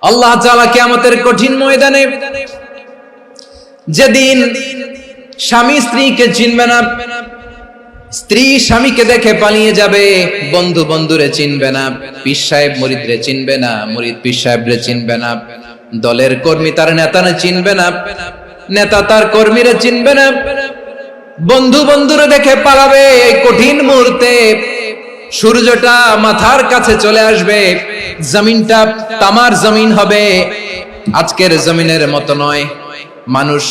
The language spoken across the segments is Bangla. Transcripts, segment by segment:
আল্লাহ তাআলা কিয়ামতের কঠিন ময়দানে যেদিন স্বামী স্ত্রীকে চিনবে না, স্ত্রী স্বামীকে দেখে পালিয়ে যাবে, বন্ধু বন্ধুরে চিনবে না, পীর সাহেব মুরিদরে চিনবে না, মুরিদ পীর সাহেবরে চিনবে না, দলের কর্মী তার নেতারে চিনবে না, নেতা তার কর্মীরে চিনবে না, বন্ধু বন্ধুরে দেখে পালাবে। এই কঠিন মুহূর্তে সূর্যটা মাথার কাছে চলে আসবে, জমিনটা তামার জমিন হবে, আজকের জমিনের মতো নয়। মানুষ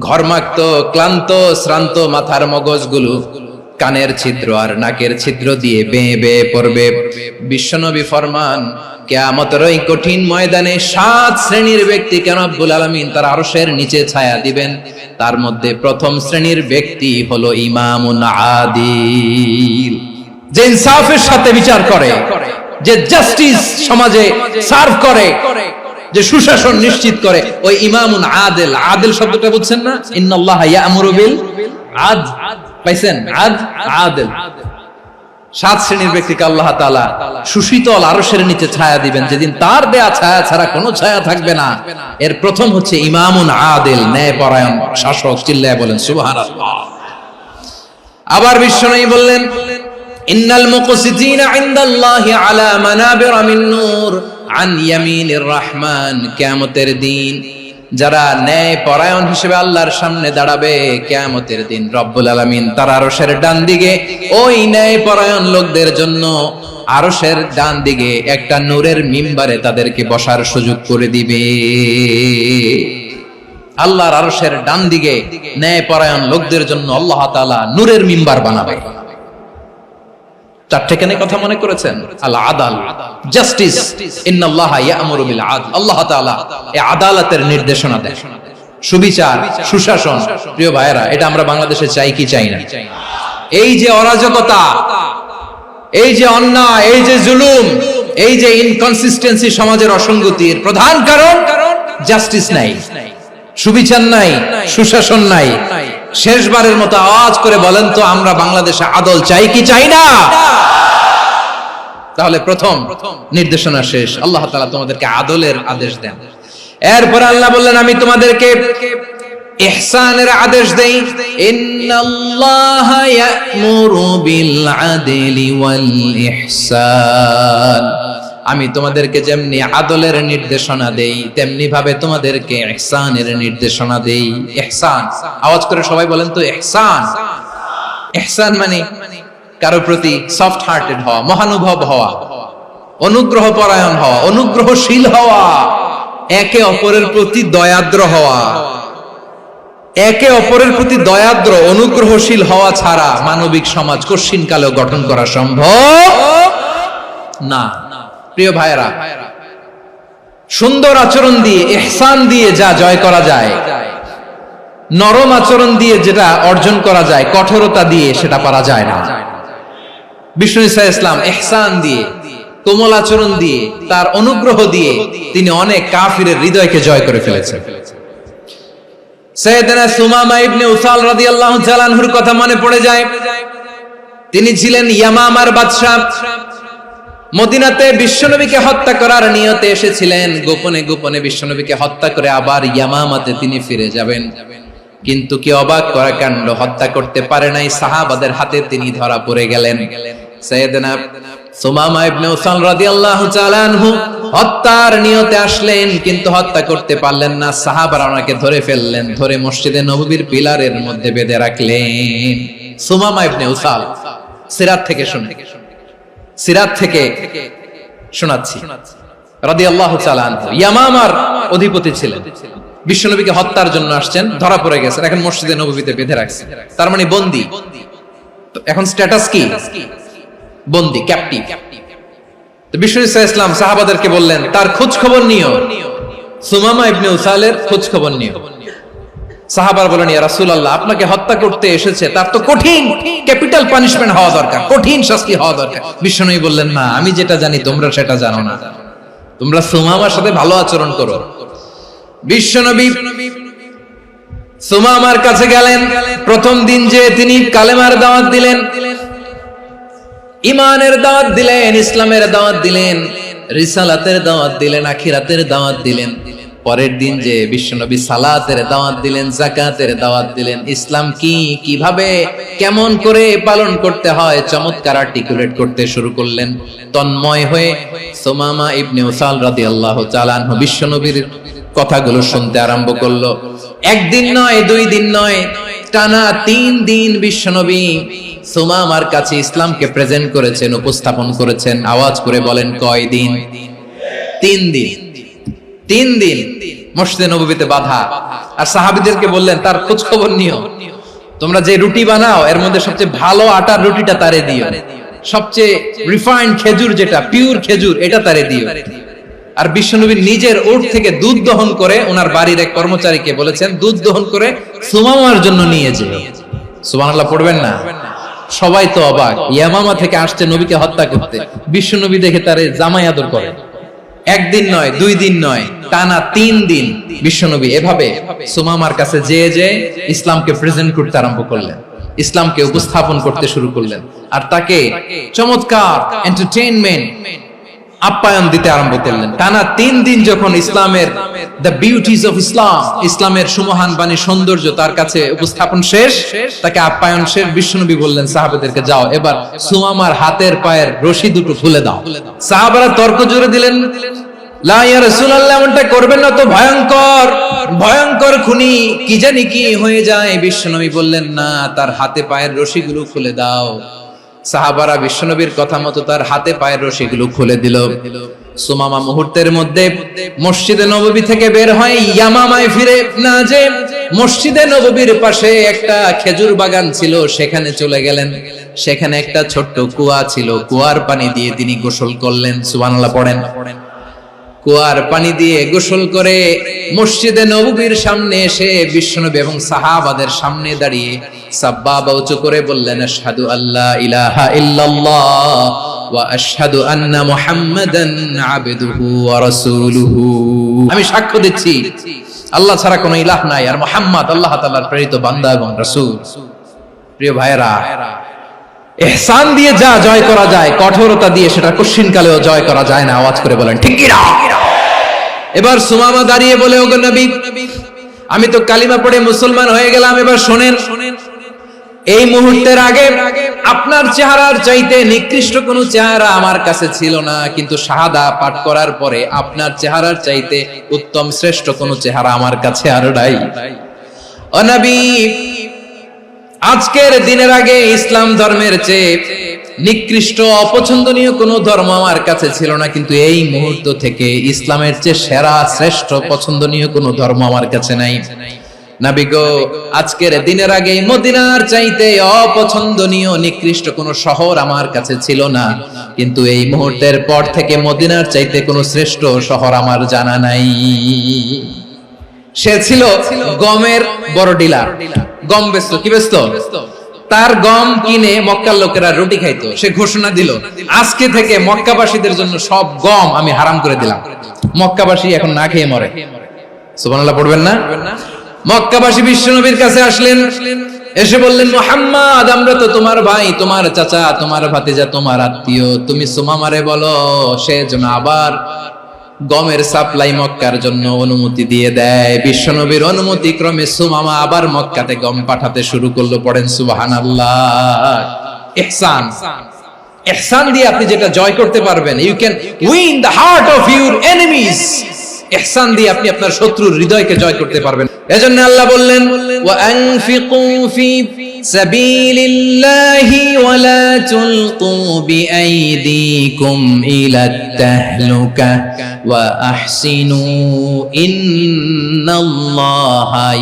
ঘর্মাক্ত, ক্লান্ত, শ্রান্ত মাথার মগজগুলো কানের ছিদ্র আর নাকের ছিদ্র দিয়ে বেয়ে বেয়ে পড়বে। বিশ্বনবী ফরমান, কিয়ামতের ওই কঠিন ময়দানে 7 শ্রেণীর ব্যক্তিকে রব্বুল আলামিন তার আরশের নিচে ছায়া দিবেন। তার মধ্যে প্রথম শ্রেণীর ব্যক্তি হলো ইমামুন আদিল, যে ইনসাফের সাথে বিচার করে, যে জাস্টিস সমাজে সার্ভ করে, যে সুশাসন নিশ্চিত করে, ওই ইমামুন আদিল। আদিল শব্দটা বুঝছেন না? ইন্নাল্লাহা ইয়া'মুরু বিল আদল, পাইছেন? আদিল। 7 শ্রেণীর ব্যক্তিকে আল্লাহ তাআলা সুশীতল আরশের নিচে ছায়া দিবেন, যেদিন তার দেয়া ছায়া ছাড়া কোনো ছায়া থাকবে না। এর প্রথম হচ্ছে ইমামুন আদিল, ন্যায়পরায়ণ শাসক। চিল্লায় বলেন সুবহানাল্লাহ। আবার বিশ্বনবী বললেন, ইন্নাল মুকসিতিনা ইনদাল্লাহি আলা মানাবিরা মিন নূর আন ইয়ামিনির রহমান। কিয়ামতের দিন যারা ন্যায়পরায়ণ হিসেবে আল্লাহর সামনে দাঁড়াবে, কিয়ামতের দিন রব্বুল আলামিন তার আরশের ডান দিকে ওই ন্যায়পরায়ণ লোকদের জন্য আরশের ডান দিকে একটা নূরের মিম্বারে তাদেরকে বসার সুযোগ করে দিবে। আল্লাহর আরশের ডান দিকে ন্যায়পরায়ণ লোকদের জন্য আল্লাহ তাআলা নূরের মিম্বার বানাবে। চারটে কেন কথা মনে করেছেন? আল আদাল, জাস্টিস। ইন্নাল্লাহা ইয়া'মুরু বিল আদল। আল্লাহ তাআলা এই আদালতের নির্দেশনা দেন, সুবিচার, সুশাসন। প্রিয় ভাইরা, এটা আমরা বাংলাদেশে চাই কি চাই না? এই যে অরাজকতা, এই যে অন্যায়, এই যে জুলুম, এই যে ইনকনসিস্টেন্সি সমাজের অসঙ্গতির প্রধান কারণ জাস্টিস নাই, সুবিচার নাই, সুশাসন নাই। শেষবারের মতো আওয়াজ করে বলেন তো, আমরা বাংলাদেশে আদল চাই কি চাই না? তাহলে প্রথম নির্দেশনা শেষ। আল্লাহ তাআলা তোমাদেরকে আদলের আদেশ দেন। এরপর আল্লাহ বললেন, আমি তোমাদেরকে ইহসানের আদেশ দেই। ইন্নাল্লাহা ইয়া'মুরু বিল আদলি ওয়াল ইহসান। আমি তোমাদেরকে যেমনি আদলের নির্দেশনা দেই, তেমনি ভাবে তোমাদেরকে ইহসানের নির্দেশনা দেই। ইহসান, আওয়াজ করে সবাই বলেন তো ইহসান। ইহসান মানে কারো প্রতি সফট হার্টেড হওয়া, মহানুভব হওয়া, অনুগ্রহ পরায়ণ হওয়া, অনুগ্রহশীল হওয়া, একে অপরের প্রতি দয়াদ্র হওয়া। একে অপরের প্রতি দয়াদ্র, অনুগ্রহশীল হওয়া ছাড়া মানবিক সমাজ কশিনকালেও গঠন করা সম্ভব না। প্রিয় ভাইরা, সুন্দর আচরণ দিয়ে, ইহসান দিয়ে যা জয় করা যায়, নরম আচরণ দিয়ে যেটা অর্জন করা যায়, কঠোরতা দিয়ে সেটা পারা যায় না। বিষ্ণু ঈসা ইসলাম ইহসান দিয়ে, কোমল আচরণ দিয়ে, তার অনুগ্রহ দিয়ে তিনি অনেক কাফিরের হৃদয়কে জয় করে ফেলেছেন। সাইয়েদনা সুমামা ইবনে উসাল রাদিয়াল্লাহু তাআলা আনহুর কথা মনে পড়ে যায়। তিনি ছিলেন ইয়ামামার বাদশা। মদিনাতে বিশ্বনবীকে হত্যা করার নিয়তে এসেছিলেন। গোপনে গোপনে বিশ্বনবীকে হত্যা করে আবার ইয়ামামাতে তিনি ফিরে যাবেন। কিন্তু কি অবাক করা কাণ্ড, হত্যা করতে পারে নাই, সাহাবাদের হাতে তিনি ধরা পড়ে গেলেন। সাইয়েদনা সুমামা ইবনে উসাল রাদিয়াল্লাহু তাআলা আনহু হত্যার নিয়তে আসলেন, কিন্তু হত্যা করতে পারলেন না। সাহাবারা ওনাকে ধরে ফেললেন, ধরে মসজিদে নববীর পিলারের মধ্যে বেঁধে রাখলেন। সুমামা ইবনে উসাল, সিরাত থেকে শুনে, সিরাত থেকে শোনাচ্ছি, রাদিয়াল্লাহু তাআলা আনহু ইয়ামামার অধিপতি ছিলেন। বিশ্বনবীকে হত্যার জন্য আসছেন, ধরা পড়ে গেছেন, এখন মসজিদে নববীতে বেঁধে রাখছেন। তার মানে বন্দী। এখন স্ট্যাটাস কি? বন্দী, ক্যাপটিভ। তো বিষ্ণু ঈসা ইসলাম সাহাবাদেরকে বললেন, তার খোঁজ খবর নিও, সুমামা ইবনে উসালের খোঁজ খবর নিও। সাহাবারা বলেন, ইয়া রাসূলুল্লাহ, আপনাকে হত্যা করতে এসেছে, তার তো কঠিন ক্যাপিটাল পানিশমেন্ট হওয়া দরকার, কঠিন শাস্তি হওয়া দরকার। বিশ্বনবী বললেন, না, আমি যেটা জানি তোমরা সেটা জানো না, তোমরা সুমামার সাথে ভালো আচরণ করো। বিশ্বনবী সুমামার কাছে গেলেন। প্রথম দিন যে তিনি কালেমার দাওয়াত দিলেন, ইমানের দাওয়াত দিলেন, ইসলামের দাওয়াত দিলেন, রিসালাতের দাওয়াত দিলেন, আখিরাতের দাওয়াত দিলেন। পরের দিন যে বিশ্বনবী সালাতের দাওয়াত দিলেন, যাকাতের দাওয়াত দিলেন, ইসলাম কি, কিভাবে, কেমন করে পালন করতে হয় চমৎকার আর্টিকুলেট করতে শুরু করলেন। তন্ময় হয়ে সুমামা ইবনে উসাল রাদিয়াল্লাহু তাআলা আনহু বিশ্বনবীর কথাগুলো শুনতে আরম্ভ করলো। একদিন নয়, 2 দিন নয়, টানা 3 দিন বিশ্বনবী সুমামার কাছে ইসলামকে প্রেজেন্ট করেছেন, উপস্থাপন করেছেন। আওয়াজ করে বলেন, কয় দিন? 3 দিন। 3 দিন মসজিদে নববীতে বাধা। আর সাহাবীদেরকে বললেন, তার খোঁজ খবর নিও, তোমরা যে রুটি বানাও এর মধ্যে সবচেয়ে ভালো আটার রুটিটা তারে দিও, সবচেয়ে রিফাইন্ড খেজুর, যেটা পিওর খেজুর, এটা তারে দিও। আর বিশ্বনবী নিজের উট থেকে দুধ দহন করে ওনার বাড়ির এক কর্মচারীকে বলেছেন, দুধ দহন করে সুমামার জন্য নিয়ে যেও। সুবহানাল্লাহ পড়বেন না? সবাই তো অবাক, ইয়ামামা থেকে আসছে নবীকে হত্যা করতে, বিশ্বনবী দেখে তারে জামাই আদর করে। একদিন নয়, 2 দিন নয়, টানা 3 দিন বিশ্বনবী এভাবে সুমামার কাছে যেয়ে ইসলামকে প্রেজেন্ট করতে আরম্ভ করলেন, ইসলামকে উপস্থাপন করতে শুরু করলেন। আর তাকে চমৎকার এন্টারটেইনমেন্ট, আপ্যায়ন দিতে আরম্ভ করলেন। টানা 3 দিন যখন ইসলামের দ্য বিউটিজ অফ ইসলাম, ইসলামের সুমহান বাণী, সৌন্দর্য তার কাছে উপস্থাপন শেষ, তাকে আপ্যায়ন শেষ, বিশ্বনবী বললেন সাহাবাদেরকে, যাও এবার সুমামার হাতের পায়ের রশি দুটো খুলে দাও। সাহাবারা তর্ক জুড়ে দিলেন, লা ইয়া রাসূলুল্লাহ, এমনটা করবেন না তো, ভয়ঙ্কর ভয়ঙ্কর খুনি, কি জানি কি হয়ে যায়। বিশ্বনবী বললেন, না, তার হাতে পায়ের রশিগুলো খুলে দাও। সাহাবারা বিশ্বনবীর কথা মতো তার হাতে পায়ের রশিগুলো খুলে দিল। সুমামা মুহূর্তের মধ্যে মসজিদে নববী থেকে বের হয়, ইয়ামামায় ফিরে না যে মসজিদে নববীর পাশে একটা খেজুর বাগান ছিল, সেখানে চলে গেলেন। সেখানে একটা ছোট্ট কুয়া ছিল, কুয়ার পানি দিয়ে তিনি গোসল করলেন। সুবহানাল্লাহ পড়েন। কুয়ার পানি দিয়ে গোসল করে মসজিদে নববীর সামনে এসে বিশ্বনবী এবং সাহাবাদের সামনে দাঁড়িয়ে সাব্বাবা উঁচু করে বললেন, আশহাদু আল্লা ইলাহা ইল্লাল্লাহ ওয়া আশহাদু আন্না মুহাম্মাদান আবদুহু ওয়া রাসূলুহু। আমি সাক্ষ্য দিচ্ছি আল্লাহ ছাড়া কোনো ইলাহ নাই, আর মুহাম্মদ আল্লাহ তাআলার প্রেরিত বান্দা এবং রাসূল। প্রিয় ভাইরা, ইহসান দিয়ে যা জয় করা যায়, কঠোরতা দিয়ে সেটা কঠিনকালেও জয় করা যায় না। আওয়াজ করে বলেন, ঠিক কি না? এবার সুমামা দাঁড়িয়ে বলে, ওগো নবী, আমি তো কালিমা পড়ে মুসলমান হয়ে গেলাম, এবার শোনেন, এই মুহূর্তের আগে আপনার চেহারার চাইতে নিকৃষ্ট কোনো চেহারা আমার কাছে ছিল না, কিন্তু শাহাদা পাঠ করার পরে আপনার চেহারার চাইতে উত্তম শ্রেষ্ঠ কোনো চেহারা আমার কাছে আর নাই। ও নবী, আজকের দিনের আগে ইসলাম ধর্মের চেয়ে নিকৃষ্ট অপছন্দনীয় কোনো ধর্ম আমার কাছে ছিল না, কিন্তু এই মুহূর্ত থেকে ইসলামের চেয়ে সেরা, শ্রেষ্ঠ, পছন্দনীয় কোনো ধর্ম আমার কাছে নাই। নবী গো, আজকের দিনের আগে মদিনার চাইতে অপছন্দনীয়, নিকৃষ্ট কোনো শহর আমার কাছে ছিল না, কিন্তু এই মুহূর্তের পর থেকে মদিনার চাইতে কোনো শ্রেষ্ঠ শহর আমার জানা নাই। সে ছিল গমের বড় ডিলার, গম বেচতো। কি বেচতো? তার গম কিনে মক্কার লোকেরা রুটি খাইতো। সে ঘোষণা দিল, আজকে থেকে মক্কাবাসীদের জন্য সব গম আমি হারাম করে দিলাম, মক্কাবাসী এখন না খেয়ে মরে। সুবহানাল্লাহ পড়বেন না? মক্কাবাসী বিশ্বনবীর কাছে আসলেন, এসে বললেন, মুহাম্মদ, আমরা তো তোমার ভাই, তোমার চাচা, তোমার ভাতিজা, তোমার আত্মীয়, তুমি সুমামারে বলো সে যেন আবার গমের সাপ্লাই মক্কার জন্য অনুমতি দিয়ে দেয়। বিশ্বনবীর অনুমতি ক্রমে সুমামা আবার মক্কাতে গম পাঠাতে শুরু করলো। পড়েন সুবহানাল্লাহ। ইহসান, ইহসান দিয়ে আপনি যেটা জয় করতে পারবেন, you can win the heart of your enemies. ইহসান দিয়ে আপনি আপনার শত্রুর হৃদয়কে জয় করতে পারবেন। এজন্য আল্লাহ বললেন, ওয়া আনফিকু ফি সাবিলিল্লাহি ওয়া লা তুলকু বিআইদিকুম ইলাত তাহলুকা ওয়া আহসিনু ইন্নাল্লাহা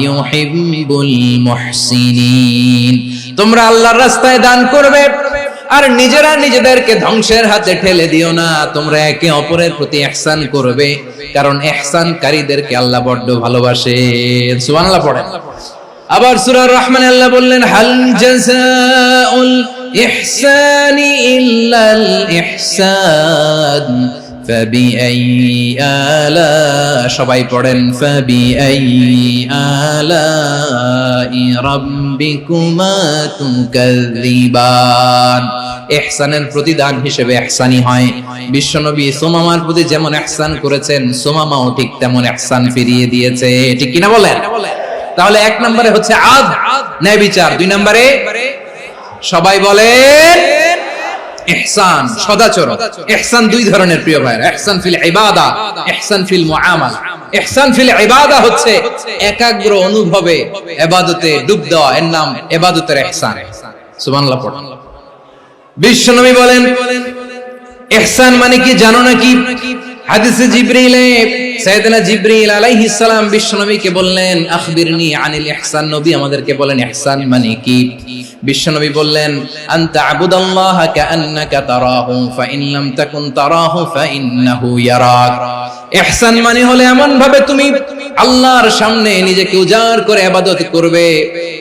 ইউহিব্বুল মুহসিনিন। তোমরা আল্লাহর রাস্তায় দান করবে আর নিজেরা নিজেদেরকে ধ্বংসের হাতে ঠেলে দিও না। তোমরা একে অপরের প্রতি ইহসান করবে, কারণ ইহসানকারীদেরকে আল্লাহ বড় ভালোবাসেন। সুবহানাল্লাহ পড়েন। আবার সূরা রহমানে আল্লাহ বললেন, হাল জাযাউল ইহসানি ইল্লাল ইহসান ফাবিআইয়ি আলা, সবাই পড়েন ফাবিআইয়ি আলাই রাব্বিকুমা তুকাযযিবান। ইহসানের প্রতিদান হিসেবে ইহসানি হয়। বিশ্বনবী সুমামার প্রতি যেমন ইহসান করেছেন, সুমামাও ঠিক তেমন ইহসান ফিরিয়ে দিয়েছে। ঠিক কিনা বলেন? তাহলে এক নম্বরে হচ্ছে আদ, ন্যায় বিচার। দুই নম্বরে সবাই বলেন ইহসান, সদাচরণ। ইহসান দুই ধরনের প্রিয় ভাইরা, ইহসান ফিল ইবাদা, ইহসান ফিল মুআমালা। ইহসান ফিল ইবাদা হচ্ছে একাগ্র অনুভবে ইবাদতে ডুব দেওয়া, এর নাম ইবাদতের ইহসান। সুবহানাল্লাহ পড়ুন। বিশ্বনবী বলেন ইহসান মানে কি জানো নাকি? হাদিসে জিবরিলে সাইয়েদনা জিবরিল আলাইহিস সালাম বিশ্বনবীকে বললেন আখবিরনি আনিল ইহসান। নবী আমাদেরকে বলেন ইহসান মানে কি? বিশ্বনবী বললেন আনতা আবুদাল্লাহা কাআন্নাকা তারাহু ফাইন লাম তাকুন তারাহু ফাইন্নাহু ইয়ারাক। ইহসান মানে হলো এমন ভাবে তুমি আল্লাহর সামনে নিজেকে উজাড় করে ইবাদত করবে,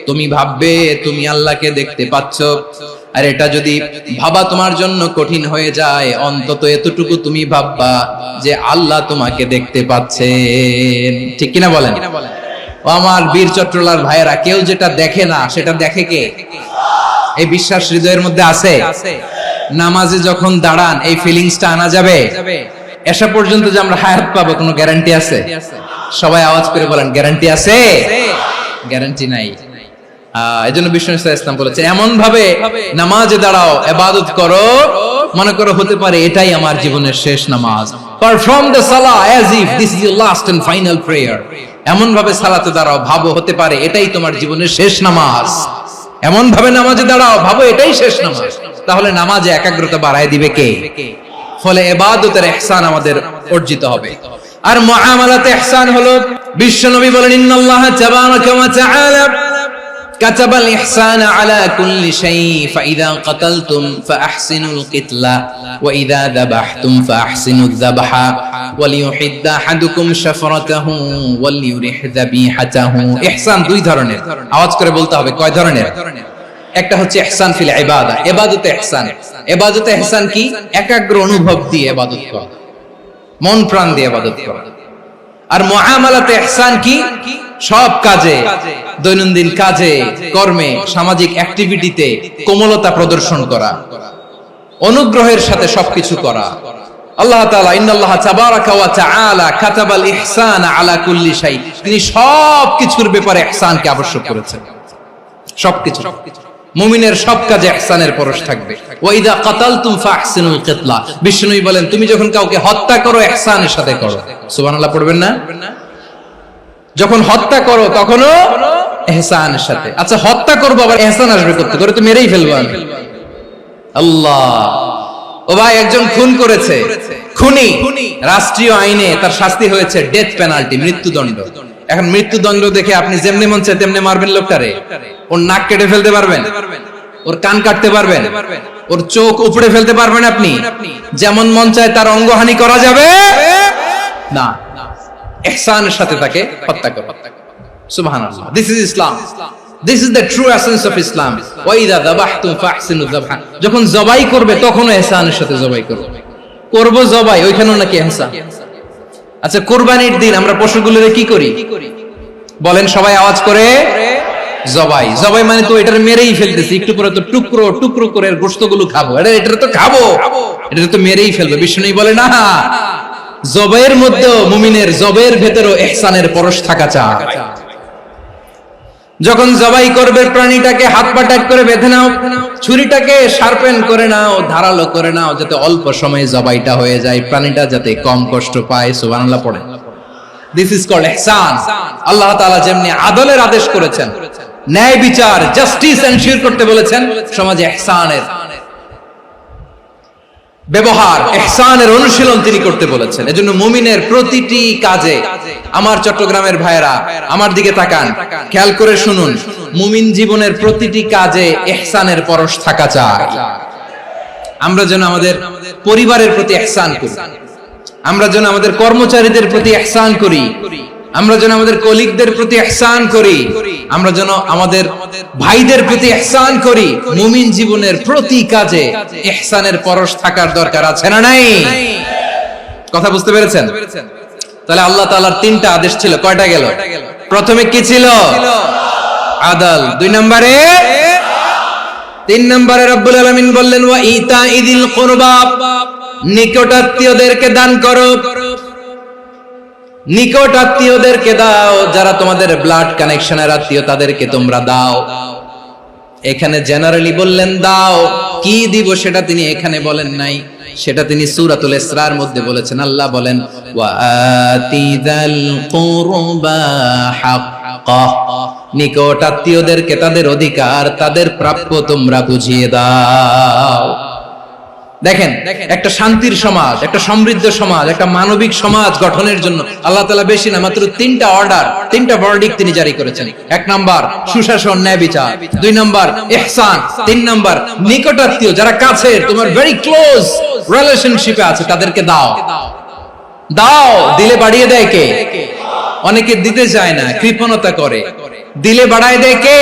তুমি ভাববে তুমি আল্লাহকে দেখতে পাচ্ছ। আর এটা যদি ভাবা তোমার জন্য কঠিন হয়ে যায়, অন্তত এতটুকু তুমি ভাববা যে আল্লাহ তোমাকে দেখতে পাচ্ছেন। ঠিক কিনা বলেন? ও আমার বীর চট্টলার ভাইয়েরা, কেউ যেটা দেখে না সেটা দেখে কে? এই বিশ্বাস হৃদয়ের মধ্যে আছে? নামাজে যখন দাঁড়ান এই ফিলিংসটা আনা যাবে? এসা পর্যন্ত যে আমরা হায়াত পাবো কোনো গ্যারান্টি আছে? সবাই আওয়াজ করে বলেন গ্যারান্টি আছে? গ্যারান্টি নাই। এজন্য বিষ্ণু ইসলাম বলেছে এমন ভাবে নামাজে দাঁড়াও, ইবাদত করো, মনে করো হতে পারে এটাই আমার জীবনের শেষ নামাজ। Perform the Salah as if this is your last and final prayer। এমন ভাবে সালাতে দাঁড়াও, ভাবো হতে পারে এটাই তোমার জীবনের শেষ নামাজ। এমন ভাবে নামাজে দাঁড়াও, ভাবো এটাই শেষ নামাজ। তাহলে নামাজে একাগ্রতা বাড়ায় দিবে কে? ফলে ইবাদতের ইহসান আমাদের অর্জিত হবে। আর মুআমালাতে ইহসান হলো, বিশ্বনবী বলেন ইন্নাল্লাহা তাবারাকা ওয়া তাআলা كتب الإحسان على كل شيء فإذا قتلتم فأحسنوا القتلة وإذا ذبحتم فأحسنوا الذبح وليحد أحدكم شفرته وليرح ذبيحته। ইহসান দুই ধরনের, আওয়াজ করে বলতে হবে কয় ধরনের? একটা হচ্ছে ইহসান ফিল ইবাদা, ইবাদতে ইহসান। ইবাদতে ইহসান কি? একাগ্র অনুভব দিয়ে ইবাদত করা, মন প্রাণ দিয়ে ইবাদত করা। আর মুআমালাতে ইহসান কি? সব কাজে, দৈনন্দিন কাজে, কর্মে, সামাজিক অ্যাক্টিভিটিতে কোমলতা প্রদর্শন করা, অনুগ্রহের সাথে সবকিছু করা। আল্লাহ তাআলা ইন্নাল্লাহা তাবারাকা ওয়া তাআলা কাতাবাল ইহসানা আলা কুল্লি শাই, তিনি সবকিছুর ব্যাপারে ইহসানকে আবশ্যক করেছেন। সবকিছু, মুমিনের সব কাজে ইহসানের পরশ থাকবে। ওয়া ইযা কাতালতুম ফাহসিনুল কিতলা, বিষ্ণু বলেন তুমি যখন কাউকে হত্যা করো ইহসানের সাথে করো। সুবহানাল্লাহ পড়বেন না? যখন হত্যা করো তখনও ইহসানের সাথে। আচ্ছা হত্যা করবো আবার ইহসান আসবে করতে করে তো মেরেই ফেলবো আমি। আল্লাহ, ও ভাই একজন খুন করেছে, খুনি, রাষ্ট্রীয় আইনে তার শাস্তি হয়েছে ডেথ পেনাল্টি, মৃত্যুদণ্ড। এখন মৃত্যুদণ্ড দেখে আপনি যেমনি মন চায় তেমনি মারবেন লোকটারে? ওর নাক কেটে ফেলতে পারবেন? ওর কান কাটতে পারবেন? ওর চোখ উপড়ে ফেলতে পারবেন আপনি? যেমন মন চায় তার অঙ্গহানি করা যাবে না। ইহসানের সাথে তাকে হত্যা করো। সুবহানাল্লাহ, this is Islam, this is the true essence of Islam. ওয়া ইযা যাবাহতুম ফাহসিনুয যাবহা, যখন জবাই করবে তখনও ইহসানের সাথে জবাই করো। করব জবাই, ওইখানেও নাকি ইহসান। আচ্ছা কুরবানির দিন আমরা পশুগুলোরে কি করি বলেন সবাই আওয়াজ করে? জবাই। জবাই মানে তো এটার মেরেই ফেলতেছি, একটু পরে তো টুকরো টুকরো করে গোশতগুলো খাবো, এটা তো খাবো, এটা তো মেরেই ফেলবে। বিষ্ণু বলে না, জবের মধ্যেও মুমিনের জবের ভেতরও ইহসানের পরশ থাকা চাই। যখন জবাই করবে প্রাণীটাকে হাত পা টাইট করে বেঁধে নাও, ছুরিটাকে শার্পেন করে নাও, ধারালো করে নাও, যাতে অল্প সময়ে জবাইটা হয়ে যায়, প্রাণীটা যাতে কম কষ্ট পায়। সুবহানাল্লাহ পড়ে। দিস ইজ কল্ড ইহসান। আল্লাহ তাআলা যেমনি আদলের আদেশ করেছেন, ন্যায় বিচার, জাস্টিস এনশিওর করতে বলেছেন, সমাজে ইহসানের ব্যবহার, ইহসানের অনুশীলন তিনি করতে বলেছেন। এজন্য মুমিনের প্রতিটি কাজে, আমার চট্টগ্রামের ভাইয়েরা আমার দিকে তাকান, খেয়াল করে শুনুন, মুমিন জীবনের প্রতিটি কাজে ইহসানের পরশ থাকা চাই। আমরা যেন আমাদের পরিবারের প্রতি ইহসান করি, আমরা যেন আমাদের কর্মচারীদের প্রতি ইহসান করি, আমরা যেন আমাদের কলিগদের প্রতি ইহসান করি, আমরা যেন আমাদের ভাইদের প্রতি ইহসান করি। মুমিন জীবনের প্রতি কাজে ইহসানের পরশ থাকার দরকার আছে না নাই? কথা বুঝতে পেরেছেন? তাহলে আল্লাহ তাআলার তিনটা আদেশ ছিল, কয়টা গেল? প্রথমে কি ছিল? আদল। 2 নম্বরে, 3 নম্বরে রব্বুল আলামিন বললেন ওয়া ইতাইদিল কুরবা, নিকটাত্মীয়দেরকে দান করো, নিকট আত্মীয়দেরকে দাও, যারা তোমাদের ব্লাড কানেকশনের আত্মীয় তাদেরকে তোমরা দাও। এখানে জেনারেলি বললেন দাও, কি দিব সেটা তিনি এখানে বলেন নাই, সেটা তিনি সূরাতুল ইসরার মধ্যে বলেছেন। আল্লাহ বলেন ওয়া আতিযাল কুরবা হাক্কাহ, নিকট আত্মীয়দেরকে তাদের অধিকার, তাদের প্রাপ্য তোমরা বুঝিয়ে দাও। দেখেন, একটা শান্তির সমাজ, একটা সমৃদ্ধ সমাজ, একটা মানবিক সমাজ গঠনের জন্য আল্লাহ তাআলা বেশি না, মাত্র 3টা অর্ডার, 3টা ভার্ডিক্ট তিনি জারি করেছেন। 1 নাম্বার সুশাসন, ন্যায় বিচার। 2 নাম্বার ইহসান। 3 নাম্বার নিকটাত্মীয়, যারা কাছের, তোমার ভেরি ক্লোজ রিলেশনশিপে আছে, তাদেরকে দাও। দাও, দিলে বাড়িয়ে দেয় কে? অনেকে দিতে চায় না, কৃপণতা করে। দিলে বাড়ায় দেয় কে?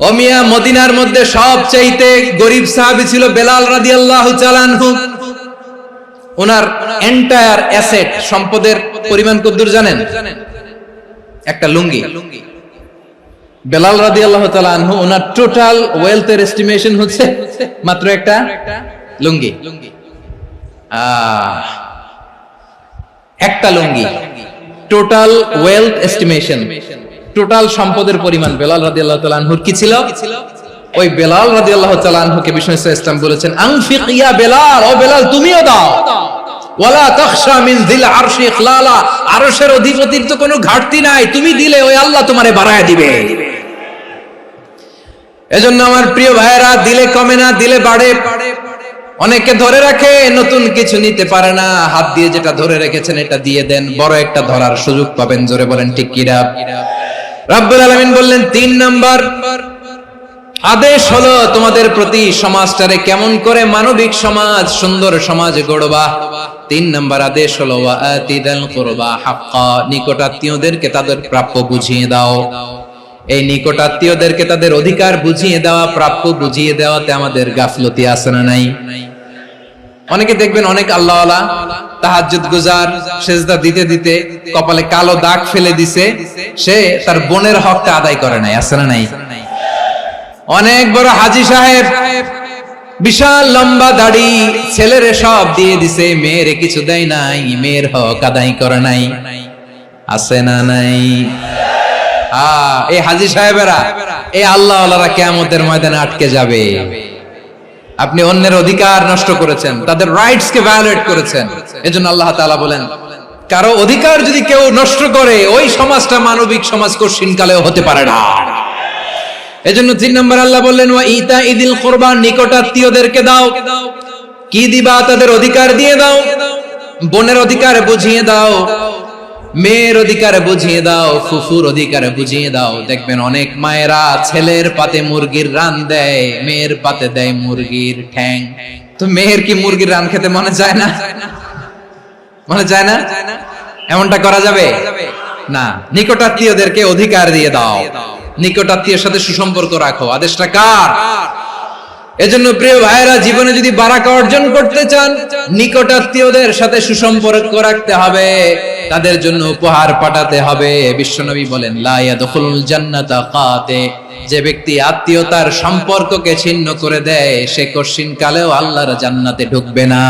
ও মিয়া, মদিনার মধ্যে সবচাইতে গরিব সাহাবী ছিল বেলাল রাদিয়াল্লাহু তাআলা আনহু। ওনার এন্টায়ার অ্যাসেট, সম্পদের পরিমাণ কতদূর জানেন? একটা লুঙ্গি। বেলাল রাদিয়াল্লাহু তাআলা আনহু, ওনার টোটাল ওয়েলথের এস্টিমেশন হচ্ছে মাত্র একটা লুঙ্গি। একটা লুঙ্গি, টোটাল ওয়েলথ এস্টিমেশন, টোটাল সম্পদের পরিমাণ বেলাল রাদিয়াল্লাহু তাআলা আনহুর কি ছিল? ওই বেলাল রাদিয়াল্লাহু তাআলা আনহুকে বিষ্ণু ইসলাম বলেছেন আনফিক ইয়া বেলাল, ও বেলাল তুমিও দাও। ওয়ালা তাখশা মিন যিল আরশি ইখলালা, আরশের অধিপতির তো কোনো ঘাটতি নাই, তুমি দিলে ওই আল্লাহ তোমারে বাড়ায় দিবে। এজন্য আমার প্রিয় ভাইয়েরা, দিলে কমে না, দিলে বাড়ে। অনেকে ধরে রাখে, নতুন কিছু নিতে পারে না, হাত দিয়ে যেটা ধরে রেখেছেন এটা দিয়ে দেন, বড় একটা ধরার সুযোগ পাবেন। জোরে বলেন ঠিক কিনা? রব্বুল আলামিন বললেন 3 নাম্বার আদেশ হলো তোমাদের প্রতি সমাজটারে কেমন করে মানবিক সমাজ, সুন্দর সমাজ গড়বা। 3 নাম্বার আদেশ হলো ওয়া আতিদাল কুরবা হাক্কা, নিকটাত্মীয়দেরকে তাদের প্রাপ্য বুঝিয়ে দাও। এই নিকটাত্মীয়দেরকে তাদের অধিকার বুঝিয়ে দেওয়া, প্রাপ্য বুঝিয়ে দেওয়াতে আমাদের গাফলতি আছে না নাই? অনেকে দেখবেন অনেক আল্লাহওয়ালা, তাহাজ্জুদ গুজার, সেজদা দিতে দিতে কপালে কালো দাগ ফেলে দিছে, সে তার বোনের হকটা আদায় করে নাই, আছে না নাই? অনেক বড় হাজী সাহেব, বিশাল লম্বা দাড়ি, ছেলেরে সব দিয়ে দিছে, মেয়েরে কিছু দেয় নাই, মেয়ের হক আদায় করে নাই, আছে না নাই? এই হাজী সাহেবেরা, এই আল্লাহওয়ালারা কিয়ামতের ময়দানে আটকে যাবে। আপনি অন্যের অধিকার নষ্ট করেছেন, তাদের রাইটস কে ভায়োলেট করেছেন। এজন্য আল্লাহ তাআলা বলেন, কারো অধিকার যদি কেউ নষ্ট করে, ওই সমাজটা মানবিক সমাজ কঠিন কালেও হতে পারে না। এজন্য 3 নম্বর আল্লাহ বললেন ওয়া ইতাইদিল কুরবা, নিকটাত্মীয়দেরকে দাও। কি দিবা? তাদের অধিকার দিয়ে দাও। বোনের অধিকার বুঝিয়ে দাও, মেয়ের অধিকার বুঝিয়ে দাও, ফুফুর অধিকার বুঝিয়ে দাও। দেখবেন অনেক মায়েরা ছেলের পাতে মুরগির রান দেয়, মেয়ের পাতে দেয় মুরগির ঠ্যাং। তো মেয়ের কি মুরগির রান খেতে মনে যায় না? মনে যায় না? এমনটা করা যাবে না। নিকটাত্মীয়দেরকে অধিকার দিয়ে দাও, নিকটাত্মীয়ের সাথে সুসম্পর্ক রাখো। আদেশটা কার? এজন্য প্রিয় ভাইয়েরা, জীবনে যদি বারাকা অর্জন করতে চান, নিকটাত্মীয়দের সাথে সুসম্পর্ক রাখতে হবে, তাদের জন্য উপহার পাঠাতে হবে। বিশ্বনবী বলেন লা ইয়াদখুলুল জান্নাতা কাতে, যে ব্যক্তি আত্মীয়তার সম্পর্ককে ছিন্ন করে দেয়, সে কঠিন কালেও আল্লাহর জান্নাতে ঢুকবে না।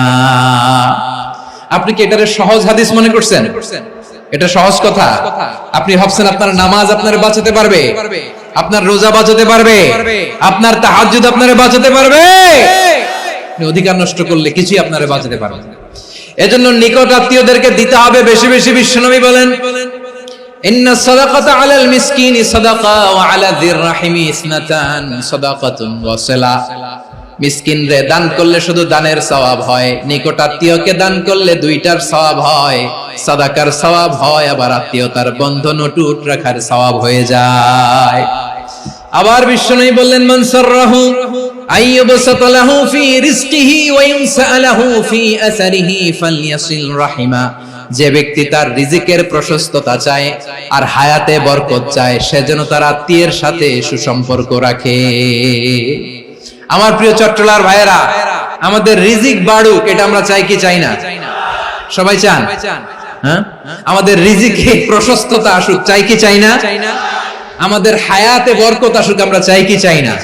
আপনি কি এটারে সহজ হাদিস মনে করছেন? এটা সহজ কথা? আপনি ভাবছেন আপনার নামাজ আপনারে বাঁচাতে পারবে? আপনার রোজা বাঁচাতে পারবে? আপনার তাহাজ্জুদ আপনারে বাঁচাতে পারবে? অধিকার নষ্ট করলে কিছুই আপনারে বাঁচাতে পারবে না। এজন্য নিকট আত্মীয়দেরকে দিতে হবে বেশি বেশি। বিশ্বনবী বলেন ইন্না সাদাকাতা আলাল মিসকিনি সাদাকা ওয়া আলা যির রাহিমি ইসনাতান সাদাকাতুন ওয়া সিলা। মিসকিনরে দান করলে শুধু দানের সওয়াব হয়, নিকট আত্মীয়কে দান করলে 2টার সওয়াব হয়, সাদাকার সওয়াব হয়, আবার আত্মীয়তার বন্ধন অটুট রাখার সওয়াব হয়ে যায়। আবার বিশ্বনবী বললেন মান সাররাহু আইয়ুবসাতা লাহু ফি রিজকিহি ওয়া ইনসালাহু ফি আসারিহি ফালইয়াসিল রাহিমা। যে ব্যক্তি তার রিজিকের প্রশস্ততা চায় আর হায়াতে বরকত চায়, সে যেন তার আত্মীয়ের সাথে সুসম্পর্ক রাখে। আমার প্রিয় চট্টলার ভাইয়েরা, আমাদের রিজিক বাড়ুক, এটা আমরা চাই কি চাই না? সবাই চান? হ্যাঁ, আমাদের রিজিকে প্রশস্ততা আসুক, চাই কি চাই না? আমাদের হায়াতে বরকত আসুক, আমরা চাই কি চাই না?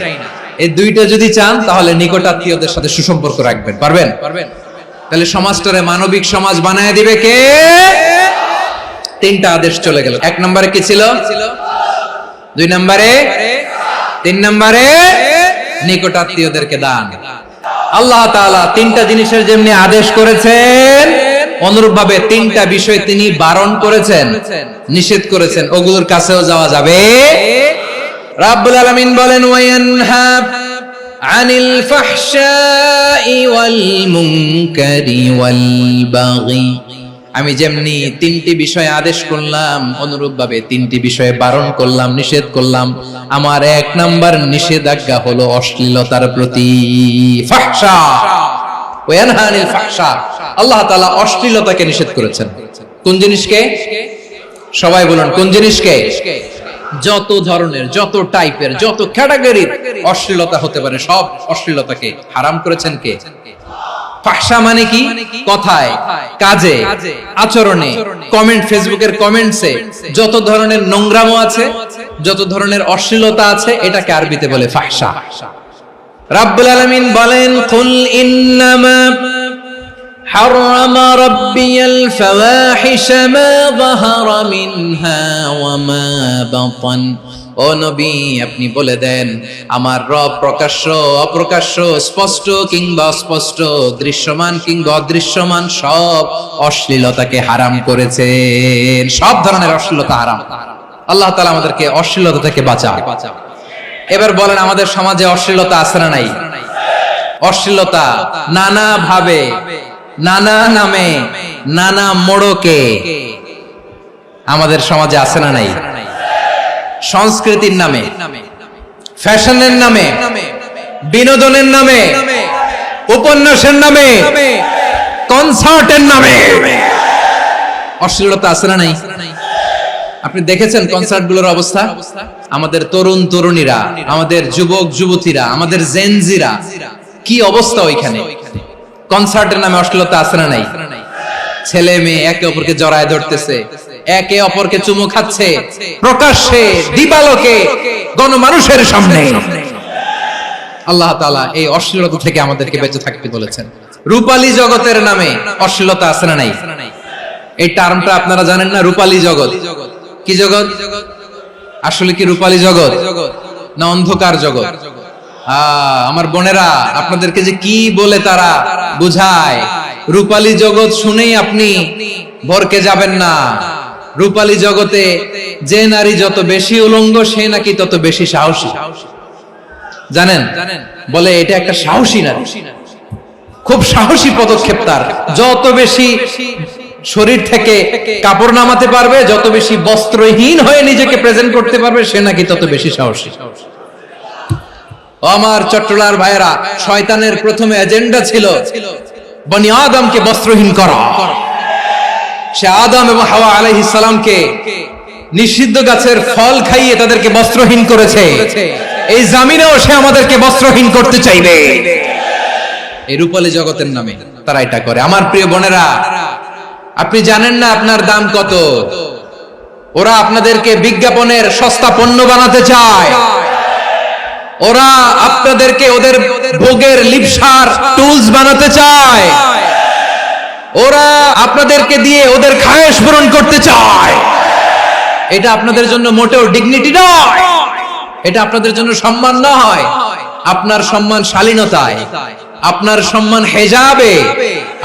এই দুইটা যদি চান তাহলে নিকটাত্মীয়দের সাথে সুসম্পর্ক রাখবেন। পারবেন? তাহলে সমাজটারে মানবিক সমাজ বানায় দিবে কে? তিনটা আদেশ চলে গেল। 1 নম্বরে কি ছিল? 2 নম্বরে, 3 নম্বরে নিকটাত্মীয়দেরকে দান। আল্লাহ তাআলা তিনটা জিনিসের যেমনি আদেশ করেছেন, অনুরূপভাবে তিনটা বিষয় তিনি বারণ করেছেন, নিষেধ করেছেন। ওগুলোর কাছেও যাওয়া যাবে। রাব্বুল আলামিন বলেন, ওয়ায়ানহা আনিল ফাহশাই ওয়াল মুনকারি ওয়াল বাগি। আমি যেমনি তিনটি বিষয়ে আদেশ করলাম, অনুরূপভাবে তিনটি বিষয়ে বারণ করলাম, নিষেধ করলাম। আমার 1 নাম্বার নিষেধাজ্ঞা হলো অশ্লীলতার প্রতি। ফাহশা, ওয়ায়ানহা আনিল ফাহশা, আল্লাহ তাআলা অশ্লীলতাকে নিষেধ করেছেন। কোন জিনিসকে? সবাই বলুন, কোন জিনিসকে? যত ধরনের, যত টাইপের, যত ক্যাটাগরির অশ্লীলতা হতে পারে সব অশ্লীলতাকে হারাম করেছেন কে? ফাহশা মানে কি? কথায়, কাজে, আচরণে, কমেন্ট, ফেসবুকের কমেন্টসে যত ধরনের নোংরামো আছে, যত ধরনের অশ্লীলতা আছে, এটাকে আরবিতে বলে ফাহশা। রাব্বুল আলামিন বলেন, কুল ইন্নামা حرم ربي الفواحش ما ظهر منها وما بطن। ও নবী, আপনি বলে দেন, আমার রব প্রকাশ্য, অপ্রকাশ্য, স্পষ্ট কিংবা অস্পষ্ট, দৃশ্যমান কিংবা অদৃশ্যমান সব অশ্লীলতাকে হারাম করেছেন। সব ধরনের অশ্লীলতা হারাম। আল্লাহ তাআলা আমাদেরকে অশ্লীলতা থেকে বাঁচান। এবার বলেন, আমাদের সমাজে অশ্লীলতা আছে না নাই? অশ্লীলতা নানা ভাবে, নানা নামে, নানা মোড়কে আমাদের সমাজে আছে না নাই? সংস্কৃতির নামে, ফ্যাশনের নামে, বিনোদনের নামে, উপন্যাসের নামে, কনসার্টের নামে অশ্লীলতা আছে না নাই? আপনি দেখেছেন কনসার্ট গুলোর অবস্থা? আমাদের তরুণ তরুণীরা, আমাদের যুবক যুবতীরা, আমাদের জেনজিরা, কি অবস্থা ওইখানে? কনসার্টের নামে অশ্লীলতা আছে না নাই? ছেলে মেয়ে একে অপরকে জড়ায় ধরতেছে, একে অপরকে চুমু খাচ্ছে, প্রকাশ্যে, দিবালোকে, গণমানুষের সামনে। আল্লাহ তাআলা এই অশ্লীলতা থেকে আমাদেরকে বেঁচে থাকতে বলেছেন। রূপালী জগতের নামে অশ্লীলতা আছে না নাই? এই টার্মটা আপনারা জানেন না? রূপালী জগৎ কি জগৎ? আসলে কি রূপালী জগৎ না অন্ধকার জগৎ? আমার বোনেরা, আপনাদেরকে যে কি বলে তারা বুঝায়, রূপালী জগৎ শুনেই আপনি ভরকে যাবেন না। রূপালী জগতে যে নারী যত বেশি উলঙ্গ, সে নাকি তত বেশি সাহসী। জানেন? বলে এটা একটা সাহসী নারী, খুব সাহসী পদক্ষেপ তার। যত বেশি শরীর থেকে কাপড় নামাতে পারবে, যত বেশি বস্ত্রহীন হয়ে নিজেকে প্রেজেন্ট করতে পারবে, সে নাকি তত বেশি সাহসী। আমার চট্টলার ভাইয়েরা, শয়তানের প্রথমে এজেন্ডা ছিল বনি আদমকে বস্ত্রহীন করা। সে আদম এবং হাওয়া আলাইহিস সালামকে নিষিদ্ধ গাছের ফল খাইয়ে তাদেরকে বস্ত্রহীন করেছে। এই জামিনেও সে আমাদেরকে বস্ত্রহীন করতে চাইবে। এই রূপালী জগতের নামে তারা এটা করে। আমার প্রিয় বোনেরা, আপনি জানেন না আপনার দাম কত? ওরা আপনাদেরকে বিজ্ঞাপনের সস্তা পণ্য বানাতে চায়। ওরা আপনাদেরকে ওদের ভোগের লিপসার টুলস বানাতে চায়। ওরা আপনাদেরকে দিয়ে ওদের খায়েশ পূরণ করতে চায়। এটা আপনাদের জন্য মোটেও ডিগনিটি নয়, এটা আপনাদের জন্য সম্মান নয়। আপনার সম্মান শালীনতায়, আপনার সম্মান হেজাবে,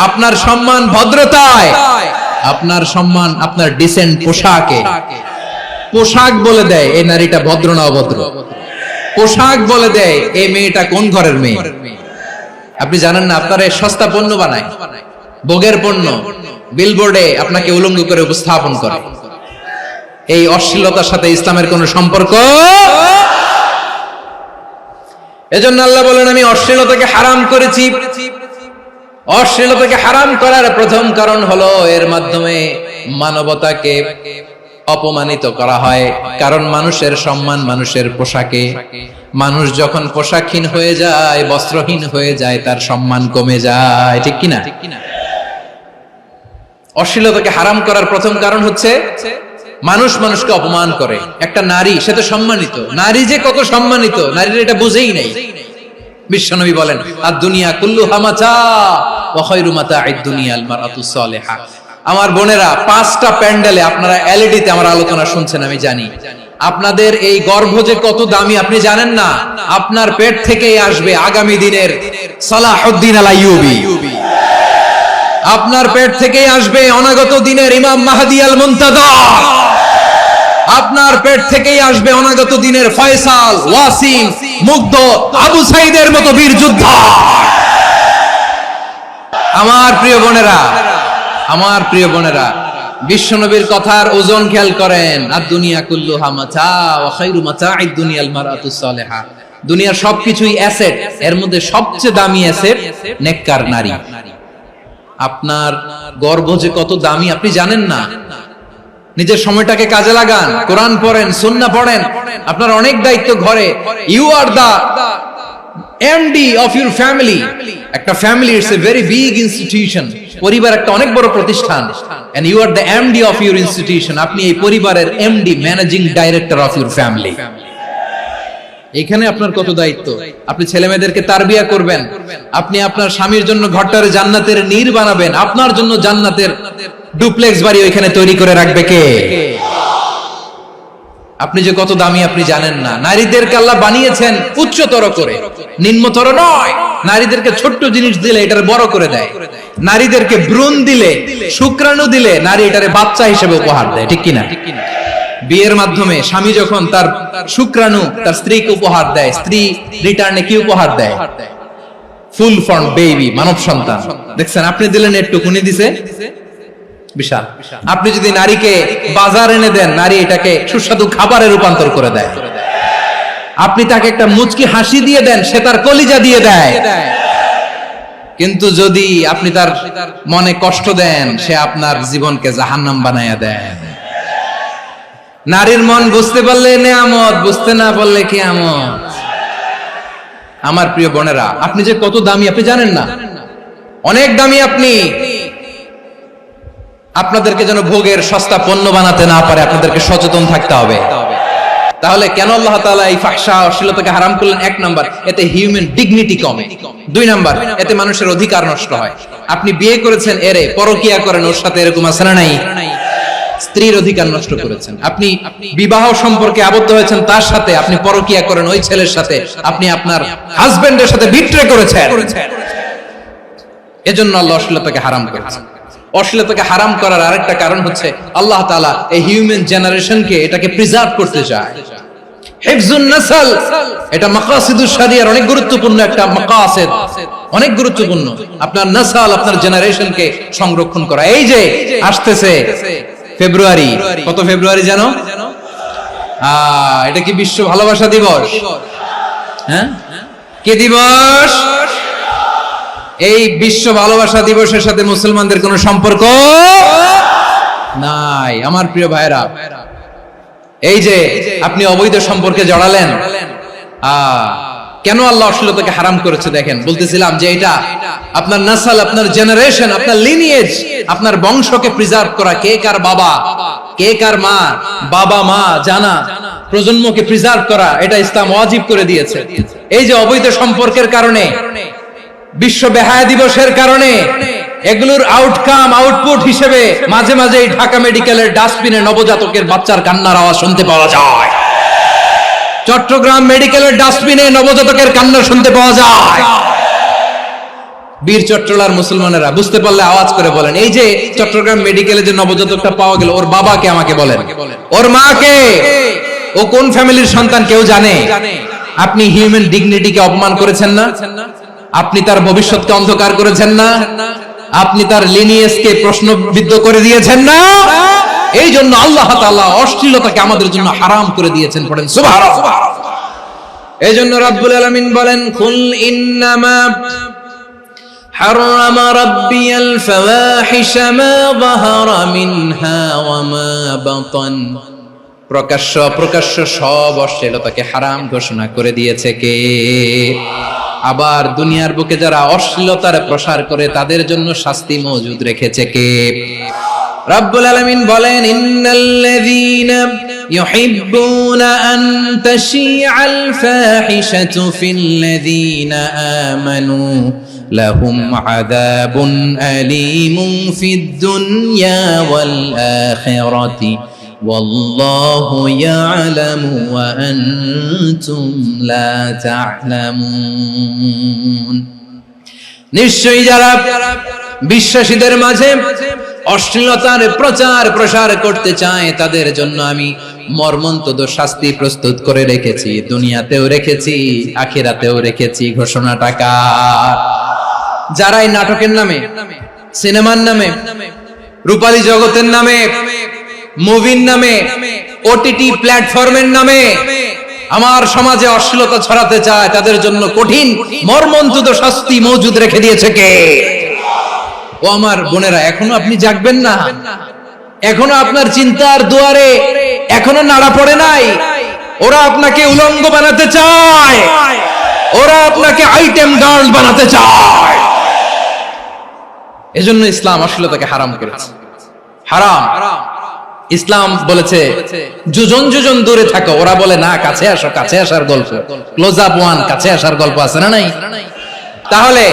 আপনার সম্মান ভদ্রতায়, আপনার সম্মান আপনার ডিসেন্ট পোশাকে। পোশাক বলে দেয় এই নারীটা ভদ্র না অভদ্র। পোশাক বলে দেয় এই মেয়েটা কোন ঘরের মেয়ে। আপনি জানেন না? আপনারা সস্তা পণ্য বানায়, ভোগের পণ্য, বিলবোর্ডে আপনাকে উলঙ্গ করে উপস্থাপন করে। এই অশ্লীলতার সাথে ইসলামের কোন সম্পর্ক? এজন্য আল্লাহ বলেন, আমি অশ্লীলতাকে হারাম করেছি। অশ্লীলতাকে হারাম করার প্রথম কারণ হলো এর মাধ্যমে মানবতাকে অপমানিত করা হয়। কারণ মানুষের সম্মান মানুষের পোশাকে। মানুষ যখন পোশাকহীন হয়ে যায়, বস্ত্রহীন হয়ে যায়, তার সম্মান কমে যায়। ঠিক কিনা? অশ্লীলতাকে হারাম করার প্রথম কারণ হচ্ছে মানুষ মানুষকে অপমান করে। একটা নারী, সে তো সম্মানিত, নারী যে কত সম্মানিত নারীর এটা বুঝেই নাই। বিশ্বনবী বলেন আদ-দুনিয়া কুল্লুহা মাতা ওয়া খায়রু মাতা'আদ দুনিয়া আল মারআতুস সালিহা। আমার বোনেরা, 5টা প্যান্ডেলে আপনারা এলইডিতে আমার আলোচনা শুনছেন, আমি জানি। আপনাদের এই গর্ভ যে কত দামি আপনি জানেন না। আপনার পেট থেকেই আসবে আগামী দিনের সালাহুদ্দিন আল আইয়ুবী, আপনার পেট থেকেই আসবে অনাগত দিনের ইমাম মাহদী আল মুনতাযর, আপনার পেট থেকেই আসবে অনাগত দিনের ফয়সাল, ওয়াসিম, মুগ্ধ, আবু সাইদের মতো বীর যোদ্ধা। আমার প্রিয় বোনেরা, আমার প্রিয় বোনেরা, বিশ্বনবীর কথার ওজন খেয়াল করেন। আদ-দুনিয়া কুল্লুহা মাতা ওয়া খায়রু মাতা'আদ দুনিয়া আল মারআতুস সালিহা। দুনিয়ার সবকিছুই অ্যাসেট, এর মধ্যে সবচেয়ে দামি অ্যাসেট নেককার নারী। আপনার গর্ভ যে কত দামি আপনি জানেন না। নিজের সময়টাকে কাজে লাগান, কোরআন পড়েন, সুন্নাহ পড়েন। আপনার অনেক দায়িত্ব ঘরে। You are the MD of your family. একটা family it's a very big institution. পরিবার একটা অনেক বড় প্রতিষ্ঠান, and you are the MD of your institution. আপনি এই পরিবারের MD, managing director of your family. এখানে আপনার কত দায়িত্ব। আপনি ছেলে মেয়েদেরকে তারবিয়া করবেন, আপনি আপনার স্বামীর জন্য ঘরটারে জান্নাতের নীর বানাবেন, আপনার জন্য জান্নাতের ডুপ্লেক্স বাড়ি ওইখানে তৈরি করে রাখবে কে? আপনি যে কত দামি আপনি জানেন না। নারীদেরকে আল্লাহ বানিয়েছেন উচ্চতর করে, নিম্নতর নয়। নারীদেরকে ছোট্ট জিনিস দিলে এটারে বড় করে দেয়। নারীদেরকে ভ্রূণ দিলে, শুক্রাণু দিলে নারী এটারে বাচ্চা হিসেবে উপহার দেয়, ঠিক কিনা? বিয়ের মাধ্যমে স্বামী যখন তার শুক্রাণু তার স্ত্রীকে উপহার দেয়, স্ত্রী রিটার্নে কি উপহার দেয়? ফুল ফর্ম বেবি, মানব সন্তান। দেখছেন, আপনি দিলেন একটুকুনি, দিছে বিশাল। আপনি যদি নারীকে বাজার এনে দেন, নারী এটাকে সুস্বাদু খাবারে রূপান্তর করে দেয়। আপনি তাকে একটা মুচকি হাসি দিয়ে দেন, সে তার কলিজা দিয়ে দেয়। কিন্তু যদি আপনি তার মনে কষ্ট দেন, সে আপনার জীবনকে জাহান্নাম বানায়া দেয়। নারীর মন বুঝতে পারলে নেয়ামত, বুঝতে না পারলে কিয়ামত। আমার প্রিয় বোনেরা, আপনি যে কত দামি আপনি জানেন না। অনেক দামি আপনি। আপনাদেরকে যেন ভোগের সস্তা পণ্য বানাতে না পারে, আপনাদেরকে সচেতন থাকতে হবে। তাহলে কেন আল্লাহ তাআলা এই ফাহশা অশ্লীলতাকে হারাম করলেন? 1 নাম্বার, এতে হিউম্যান ডিগনিটি কমে। 2 নাম্বার, এতে মানুষের অধিকার নষ্ট হয়। আপনি বিয়ে করেছেন, এরে পরকিয়া করেন, ওর সাথে এরকম আছে না নাই? স্ত্রীর অধিকার নষ্ট করেছেন। আপনি বিবাহ সম্পর্কে আবদ্ধ হয়েছেন তার সাথে, আপনি পরকিয়া করেন ওই ছেলের সাথে, আপনি আপনার হাজবেন্ডের সাথে বিট্রে করেছেন। এজন্য আল্লাহ অশ্লীলতাকে হারাম করেছেন। অশ্লীলতাকে হারাম করার আরেকটা কারণ হচ্ছে আল্লাহ তাআলা এই হিউম্যান জেনারেশনকে এটাকে প্রিজার্ভ করতে চায়। হিফজুন নাসল, এটা মাকাসিদুশ শরিয়ার অনেক গুরুত্বপূর্ণ একটা মাকাসিদ, অনেক গুরুত্বপূর্ণ। আপনার নাসল, আপনার জেনারেশনকে সংরক্ষণ করা। এই যে আসতেছে ফেব্রুয়ারি, কত ফেব্রুয়ারি জানো? এটা কি বিশ্ব ভালোবাসা দিবস? হ্যাঁ, কি দিবস? এই বিশ্ব ভালোবাসা দিবসের সাথে মুসলমানদের কোনো সম্পর্ক নাই। আমার প্রিয় ভাইরা, এই যে আপনি অবৈধ সম্পর্কে জড়ালেন, কেন আল্লাহ অশ্লীলতাকে হারাম করেছে দেখেন। বলতেছিলাম যে এটা আপনার নাসল, আপনার জেনারেশন, আপনার লিনিয়েজ, আপনার বংশকে প্রিজার্ভ করা। কে কার বাবা, কে কার মা, বাবা মা জানা, প্রজন্মকে প্রিজার্ভ করা, এটা ইসলাম ওয়াজিব করে দিয়েছে। এই যে অবৈধ সম্পর্কের কারণে, বিশ্ব বেহায়া দিবসের কারণে, এগুলোর আউটকাম, আউটপুট হিসেবে মাঝে মাঝে ঢাকা মেডিকেলের ডাস্টবিনে নবজাতকের বাচ্চার কান্নার আওয়াজ শুনতে পাওয়া যায়। চট্টগ্রাম মেডিকেলের ডাস্টবিনে নবজাতকের কান্না শুনতে পাওয়া যায়। বীর চট্টলার মুসলমানেরা বুঝতে পারলে আওয়াজ করে বলেন, এই যে চট্টগ্রাম মেডিকেলে যে নবজাতকটা পাওয়া গেল, ওর বাবাকে আমাকে বলেন, ওর মাকে, ও কোন ফ্যামিলির সন্তান কেউ জানে? আপনি হিউম্যান ডিগনিটিকে অপমান করেছেন না? আপনি তার ভবিষ্যৎকে অন্ধকার করেছেন না? আপনি তার লিনিয়েজকে প্রশ্নবিদ্ধ করে দিয়েছেন না? এই জন্য আল্লাহ তাআলা অশ্লীলতাকে আমাদের জন্য হারাম করে দিয়েছেন। পড়েন সুবহানাল্লাহ। এই জন্য রাব্বুল আলামিন বলেন, কুল ইন্নামা হারামা রাব্বিয়াল ফাওয়াহিশা মা যাহারা মিনহা ওয়া মা বাতান। প্রকাশ্য অপ্রকাশ্য সব অশ্লীলতাকে হারাম ঘোষণা করে দিয়েছে কে? আবার দুনিয়ার বুকে যারা অশ্লীলতার প্রসার করে তাদের জন্য শাস্তি মজুদ রেখেছে কে? রব্বুল আলামিন বলেন, ইন্নাল্লাযীনা ইউহিব্বুনা আন তাশিআল ফাহিশাতু ফিল্লাযীনা আমানু লাহুম আযাবুন আলীমুন ফিদ দুনিয়া ওয়াল আখিরাতি ওয়াল্লাহু ইয়ালামু ওয়া আনতুম লা তা'লামুন। নিশ্চয়ই যারা বিশ্বাসীদের মাঝে অশ্লীলতার প্রচার প্রসার করতে চায় তাদের জন্য আমি মর্মন্তুদ শাস্তি প্রস্তুত করে রেখেছি, দুনিয়াতেও রেখেছি, আখিরাতেও রেখেছি। ঘোষণাটা কার? যারা এই নাটকের নামে, সিনেমার নামে, রূপালী জগতের নামে, মুভির নামে, ওটিটি প্ল্যাটফর্মের নামে আমার সমাজে অশ্লীলতা ছড়াতে চায় তাদের জন্য কঠিন মর্মন্তুদ শাস্তি মজুদ রেখে দিয়েছে কে? ও আমার বোনেরা, এখনো আপনি জাগবেন না? এখনো আপনার চিন্তার দুয়ারে এখনো নাড়া পড়ে নাই? ওরা আপনাকে উলঙ্গ বানাতে চায়, ওরা আপনাকে আইটেম গার্ল বানাতে চায়। এজন্য ইসলাম অশ্লীলতাকে হারাম করেছে। হারাম। ইসলাম বলেছে যোজন যোজন দূরে থাকো, ওরা বলে না কাছে আসো, কাছে আসার গল্প, ক্লোজ আপ ওয়ান, কাছে আসার গল্প আছে না নাই? তাহলে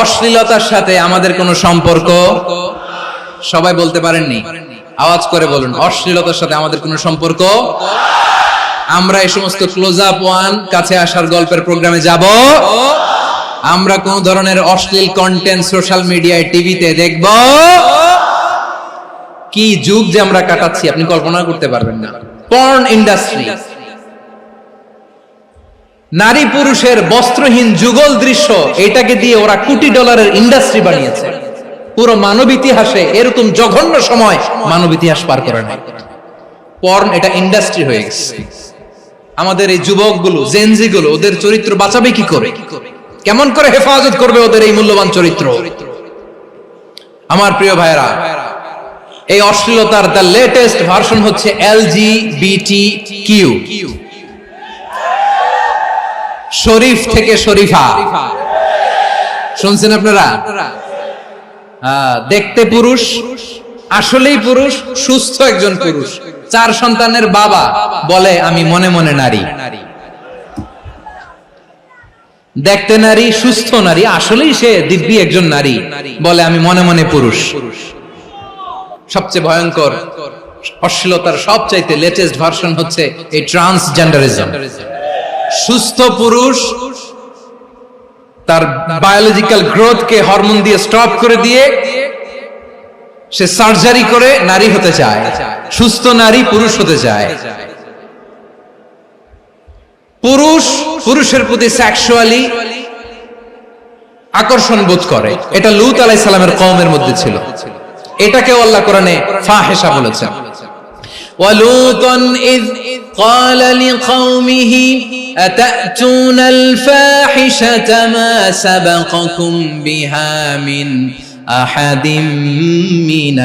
অশ্লীলতার সাথে আমাদের কোনো সম্পর্ক? সবাই বলতে পারেননি, আওয়াজ করে বলুন, অশ্লীলতার সাথে আমাদের কোনো সম্পর্ক? আমরা এই সমস্ত ক্লোজ আপ ওয়ান, কাছে আসার গল্পের প্রোগ্রামে যাব? আমরা কোন ধরনের অশ্লীল কন্টেন্ট সোশ্যাল মিডিয়ায়, টিভিতে দেখব? কি যুগ যে আমরা কাটাচ্ছি আপনি কল্পনা করতে পারবেন না। পর্ন ইন্ডাস্ট্রি, নারী পুরুষের বস্ত্রহীন যুগল দৃশ্য, এটাকে দিয়ে ওরা কোটি ডলারের ইন্ডাস্ট্রি বানিয়েছে। পুরো মানব ইতিহাসে এরকম জঘন্য সময় মানব ইতিহাস পার করে না। পর্ন এটা ইন্ডাস্ট্রি হয়ে গেছে। আমাদের এই যুবকগুলো, জেনজি গুলো, ওদের চরিত্র বাঁচাবে কি করে? কেমন করে হেফাজত করবে ওদের এই মূল্যবান চরিত্র? আমার প্রিয় ভাইরা, এই অশ্লীলতার দ্য লেটেস্ট ভার্সন হচ্ছে LGBTQ, শরীফ থেকে শরীফা। শুনছেন আপনারা? দেখতে পুরুষ, আসলেই পুরুষ, সুস্থ একজন পুরুষ, 4 সন্তানের বাবা, বলে আমি মনে মনে নারী। দেখতে নারী, সুস্থ নারী, আসলেই সে দিব্যি একজন নারী, বলে আমি মনে মনে পুরুষ। সবচেয়ে ভয়ঙ্কর অশ্লীলতার সবচাইতে লেটেস্ট ভার্সন হচ্ছে এই ট্রান্সজেন্ডারিজম। সুস্থ পুরুষ তার বায়োলজিক্যাল গ্রোথকে হরমোন দিয়ে স্টপ করে দিয়ে সে সার্জারি করে নারী হতে চায়, সুস্থ নারী পুরুষ হতে চায়। পুরুষ পুরুষের প্রতি সেক্সুয়ালি আকর্ষণ বোধ করে, এটা লূত আলাইহিস সালামের কওমের মধ্যে ছিল। এটাকে আল্লাহ কোরআনে ফাহিশা বলেছেন। ওয়ালুতান ইয قال لقومه أتأتون الفاحشة ما سبقكم بها من أحد من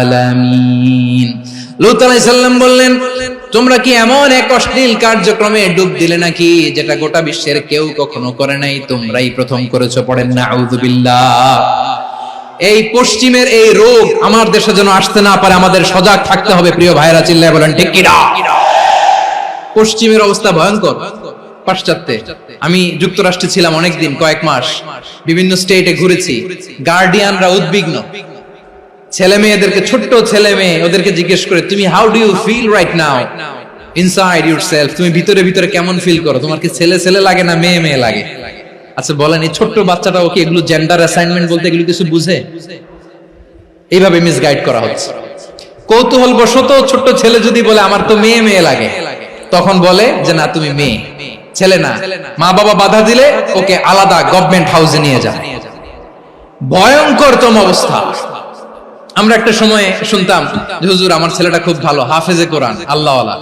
العالمين। লূত আলাইহিস সালাম বললেন, তোমরা কি এমন এক অশ্লীল কার্যক্রমে ডুব দিলে নাকি যেটা গোটা বিশ্বের কেউ কখনো করে নাই, তোমরাই প্রথম করেছো? পড়েন না আউযুবিল্লাহ। এই পশ্চিমের এই রোগ আমার দেশে যেন আসতে না পারে, আমাদের সজাগ থাকতে হবে। প্রিয় ভাইরা, চিল্লায় বলেন ঠিক কি না? পশ্চিমের অবস্থা ভয়ঙ্কর। পাশ্চাত্যে, আমি যুক্তরাষ্ট্রে ছিলাম অনেকদিন, কয়েক মাস, বিভিন্ন স্টেটে ঘুরেছি। গার্ডিয়ানরা উদ্বিগ্ন, ছেলে মেয়েদেরকে, ছোট্ট ছেলে মেয়ে, ওদেরকে জিজ্ঞেস করে, তুমি how do you feel right now inside yourself? তুমি ভিতরে ভিতরে কেমন ফিল করো? তোমার কি ছেলে ছেলে লাগে না মেয়ে মেয়ে লাগে? আচ্ছা বলেন, এই ছোট্ট বাচ্চাটাও কি এগুলো জেন্ডার অ্যাসাইনমেন্ট বলতে এগুলো কিছু বুঝে? এইভাবে মিসগাইড করা হচ্ছে। কৌতূহল বশত ছোট্ট ছেলে যদি বলে আমার তো মেয়ে মেয়ে লাগে, তখন বলে যে না তুমি মেয়ে, ছেলে না। মা বাবা বাধা দিলে ওকে আলাদা গভর্নমেন্ট হাউসে নিয়ে যায়। ভয়ঙ্করতম অবস্থা। আমরা একটা সময় শুনতাম যে হুজুর আমার ছেলেটা খুব ভালো, হাফেজে কোরআন, আল্লাহওয়ালা।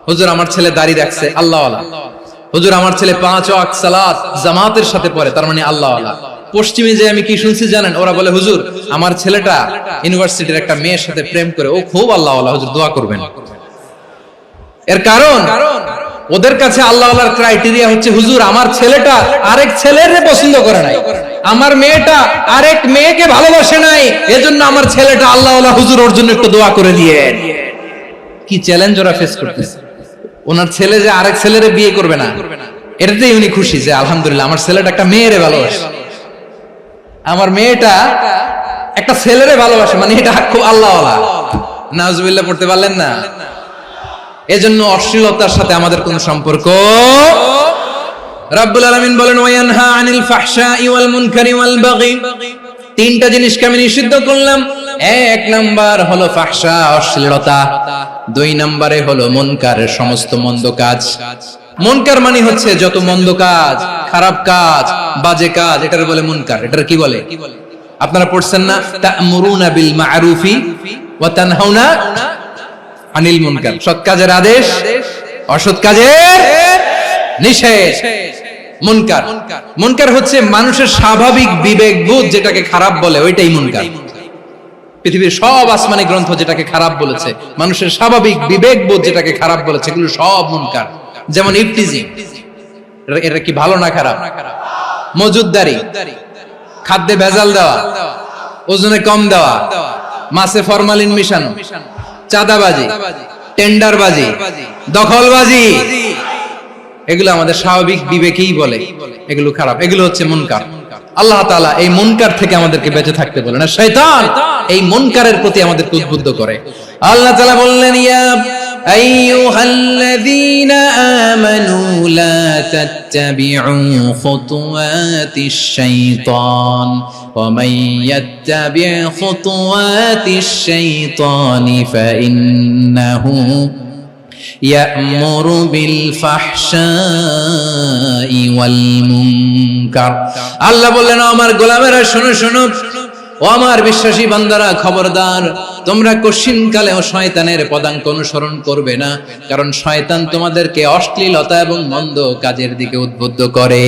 হুজুর আমার ছেলে দাড়ি রাখছে, আল্লাহওয়ালা। হুজুর আমার ছেলে 5 ওয়াক্ত সালাত জামাতের সাথে পড়ে, তার মানে আল্লাহওয়ালা। পশ্চিমে যে আমি কি শুনছি জানেন? ওরা বলে হুজুর আমার ছেলেটা ইউনিভার্সিটির একটা মেয়ের সাথে প্রেম করে, ও খুব আল্লাহওয়ালা, হুজুর দোয়া করবেন। এর কারণ ওদের কাছে আল্লাহওয়ালার ক্রাইটেরিয়া হচ্ছে, হুজুর আমার ছেলেটা আরেক ছেলের পছন্দ করে নাই, আমার মেয়েটা আরেক মেয়েকে ভালোবাসে নাই, এজন্য আমার ছেলেটা আল্লাহওয়ালা, হুজুর ওর জন্য একটু দোয়া করে দিয়ে। কি চ্যালেঞ্জ ওরা ফেস করতেছে। ওনার ছেলে যে আরেক ছেলেরে বিয়ে করবে না, এটাতেই উনি খুশি যে আলহামদুলিল্লাহ আমার ছেলেটা একটা মেয়েরে ভালোবাসে, আমার মেয়েটা একটা ছেলেরে ভালোবাসে, মানে এটা খুব আল্লাহওয়ালা। নাউজুবিল্লাহ পড়তে পারলেন না? এজন্য অশ্লীলতার সাথে আমাদের কোনো সম্পর্ক। রাব্বুল আলামিন বলেন ওয়ায়ানহা আনিল ফাহশাই ওয়াল মুনকারি ওয়াল বাগি, তিনটা জিনিসকে আমি নিষিদ্ধ করলাম। এক নাম্বার হলো ফাহশা, অশ্লীলতা। দুই নম্বরে হলো মুনকার, সমস্ত মন্দ কাজ। মুনকার মানে হচ্ছে যত মন্দ কাজ, খারাপ কাজ, বাজে কাজ, এটার বলে মুনকার। এটার কি বলে? আপনারা পড়ছেন না, তা'মুরুনা বিল মা'রুফি ওয়া তানহাউনা আনিল মুনকার। সৎ কাজের আদেশ, অসৎ কাজের নিষেধ। মুনকার, মুনকার হচ্ছে মানুষের স্বাভাবিক বিবেকবোধ যেটাকে খারাপ বলে, ওইটাই মুনকার। পৃথিবীর সব আসমানি গ্রন্থ যেটাকে খারাপ বলেছে, মানুষের স্বাভাবিক বিবেকবোধ যেটাকে খারাপ বলেছে, এগুলো সব মুনকার। যেমন ইফতিজিং, এটা কি ভালো না খারাপ? মজুদদারি, খাদ্যে ভেজাল দেওয়া, ওজনে কম দেওয়া, মাছে ফরমালিন মিশানো, চাঁদাবাজি, টেন্ডারবাজি, দখলবাজি, এগুলো আমাদের স্বাভাবিক বিবেকেই বলে এগুলো খারাপ, এগুলো হচ্ছে মুনকার। আল্লাহ তাআলা এই মুনকার থেকে আমাদেরকে বেঁচে থাকতে বলেন, আর শয়তান এই মুনকারের প্রতি আমাদেরকে উদ্বুদ্ধ করে। আল্লাহ তাআলা বললেন, ইয়া আইয়ুহাল্লাযীনা আমানু লা তাত্তাবিউ খুতুওয়াতিশ শাইতান ওয়া মান ইয়াত্তাবি' খুতুওয়াতিশ শাইতানি ফাইন্নাহু ইয়া'মুরু বিল ফাহশাই ওয়াল মুনকার। আল্লাহ বললেন, আমার গোলামেরা শোনো শোনো, ও আমার বিশ্বাসী বান্দারা খবরদার, তোমরা কশিনকালেও শয়তানের পদাঙ্ক অনুসরণ করবে না, কারণ শয়তান তোমাদেরকে অশ্লীলতা এবং মন্দ কাজের দিকে উদ্বুদ্ধ করে।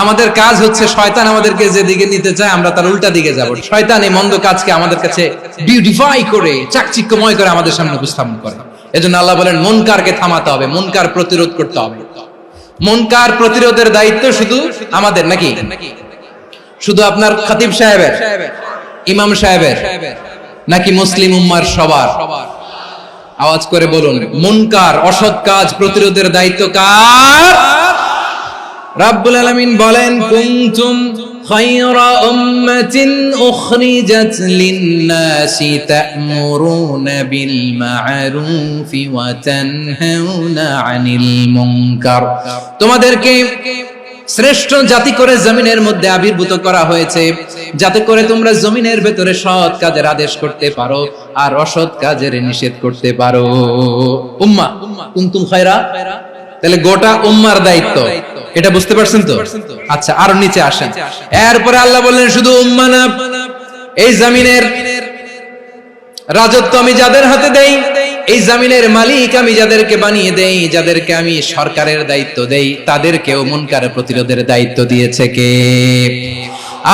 আমাদের কাজ হচ্ছে শয়তান আমাদেরকে যেদিকে নিতে চায় আমরা তার উল্টা দিকে যাব। শয়তান এই মন্দ কাজকে আমাদের কাছে বিউটিফাই করে, চাকচিক্যময় করে আমাদের সামনে উপস্থাপন করে। এজন্য আল্লাহ বলেন মুনকারকে থামাতে হবে, মুনকার প্রতিরোধ করতে হবে। মুনকার প্রতিরোধের দায়িত্ব শুধু আমাদের নাকি? শুধু আপনার খতিব সাহেবের, ইমাম সাহেবের, নাকি মুসলিম উম্মার সবার? আওয়াজ করে বলুন, মুনকার অসৎ কাজ প্রতিরোধের দায়িত্ব কার? রাব্বুল আলামিন বলেন, কুনতুম খায়রা উম্মাতিন উখরিজাত লিন-নাসি তা'মুরুনা বিল মা'রুফি ওয়া তানহাউনা আনিল মুনকার। তোমাদেরকে শ্রেষ্ঠ জাতি করে জমিনের মধ্যে আবির্ভূত করা হয়েছে, যাতে করে তোমরা জমিনের ভেতরে সৎ কাজের আদেশ করতে পারো আর অসৎ কাজের নিষেধ করতে পারো। উম্মাহ, কুনতুম খায়রা, তাহলে গোটা উম্মার দায়িত্ব, এটা বুঝতে পারছেন তো? আচ্ছা, আরো নিচে আসেন। এরপরে আল্লাহ বললেন, শুধু উম্মাহ না, এই জমিনের রাজত্ব আমি যাদের হাতে দেই, এই জমিনের মালিক আমি যাদেরকে বানিয়ে দেই, যাদেরকে আমি সরকারের দায়িত্ব দেই, তাদেরকেও মুনকার প্রতিরোধের দায়িত্ব দিয়েছে কে?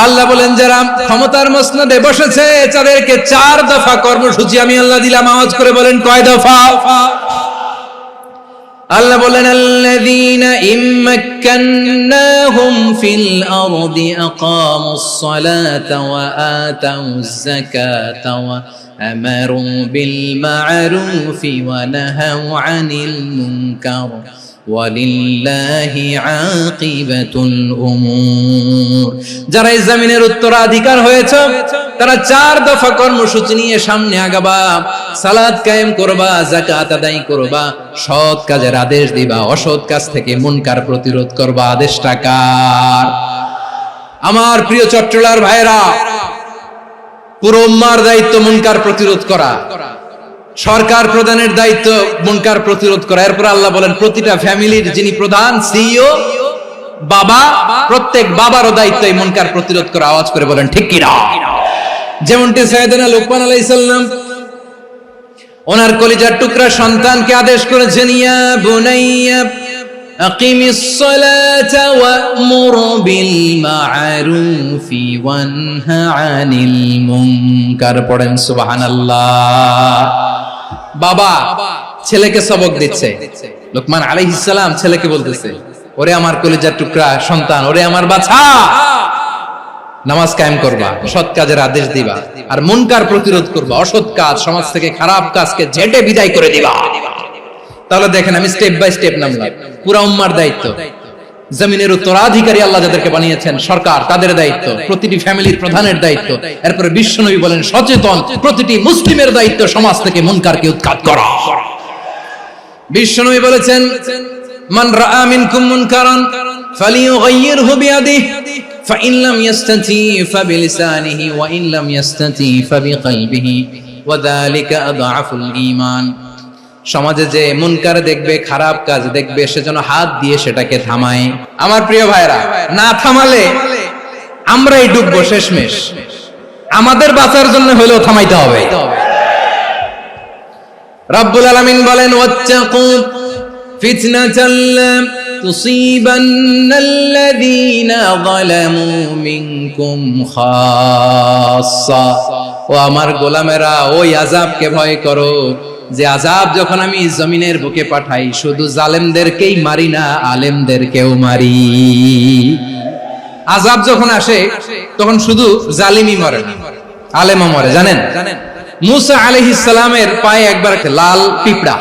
আল্লাহ বলেন, যারা ক্ষমতার মসনদে বসেছে তাদেরকে 4 দফা কর্মসূচি আমি আল্লাহ দিলাম। আওয়াজ করে বলেন, কয় দফা? আল্লাহ বলেন, আল্লাযীনা ইম্মাক্কান্নাহুম ফিল আরদি আকামুস সালাতা ওয়া আতাউয যাকাতা ওয়া আমারু বিল মা'রুফি ওয়া নাহাউ আনিল মুনকার ওয়ালিল্লাহি আকিবাতুল উমুর। যারা এই জমিনের উত্তরাধিকার হয়েছে তারা 4 দফা কর্মসূচি নিয়ে সামনে আগাবা। সালাত কায়েম করবা, যাকাত আদায় করবা, সৎ কাজের আদেশ দিবা, অসৎ কাজ থেকে মুনকার প্রতিরোধ করবা। আদেশটা কার? আমার প্রিয় চট্টলার ভাইরা, পুরো উম্মার দায়িত্ব মুনকার প্রতিরোধ করা, সরকার প্রধানের দায়িত্ব মুনকার প্রতিরোধ করা। এরপর আল্লাহ বলেন, প্রতিটা ফ্যামিলির যিনি প্রধান, সিইও, বাবা, প্রত্যেক বাবারও দায়িত্ব এই মুনকার প্রতিরোধ করা। আওয়াজ করে বলেন ঠিক কি না? যেমনটি সাইয়েদনা লুকমান আলাইহিস সালাম ওনার কলিজার টুকরা সন্তানকে আদেশ করেছেন, ইয়া বুনাইয়া আকিমিস সালাতা ওয়া'মুর বিল মা'রুফি ওয়ানহা আনিল মুনকার। পড়েন সুবহানাল্লাহ। বাবা ছেলেকে সবক দিচ্ছে, লোকমান আলাইহিস সালাম ছেলেকে বলতেছে, ওরে আমার কলিজার টুকরা সন্তান, ওরে আমার বাছা, নামাজ কায়েম করবা, সৎ কাজের আদেশ দিবা, আর মুনকার প্রতিরোধ করবা, অসৎ কাজ, সমাজ থেকে খারাপ কাজকে ঝেঁটে বিদায় করে দিবা। তাহলে দেখেন আমি স্টেপ বাই স্টেপ নামলাম। পুরা উম্মার দায়িত্ব, জমিনের উত্তরাধিকারী আল্লাহ যাদেরকে বানিয়েছেন সরকার, তাদের দায়িত্ব, প্রতিটি ফ্যামিলির প্রধানের দায়িত্ব, এরপরে বিশ্বনবী বলেন সচেতন প্রতিটি মুসলিমের দায়িত্ব সমাজ থেকে মুনকারকে উৎখাত করা। বিশ্বনবী বলেছেন, মান রাআ মিনকুম মুনকারান ফালিয়ুগাইয়িরহু বিয়াদিহি ফাইন লাম ইয়াসতাতি ফাবিলিসানিহি ওয়া ইন লাম ইয়াসতাতি ফাবিকলবিহি ওয়া যালিকা আযআফুল ঈমান। সমাজে যে মুনকার দেখবে, খারাপ কাজ দেখবে, সে যেন হাত দিয়ে সেটাকে থামায়। আমার প্রিয় ভাইরা, না থামালে আমরাই ডুববো শেষমেশ। আমাদের বাঁচার জন্য হলেও থামাইতে হবে। রব্বুল আলামিন বলেন, ওয়াত্তাকু ফিতনাতাল লা তুসিবান্নাল্লাযীনা যালামু মিনকুম খাসসা। ও আমার গোলামেরা, ওই আযাবকে ভয় করো যে আযাব যখন আমি জমিনের বুকে পাঠাই, শুধু জালেমদেরকেই মারি না, আলেমদেরকেও মারি। আযাব যখন আসে তখন শুধু জালিমই মরে না, আলেমও মরে। জানেন, মুসা আলাইহিস সালামের পায়ে একবার লাল পিঁপড়া,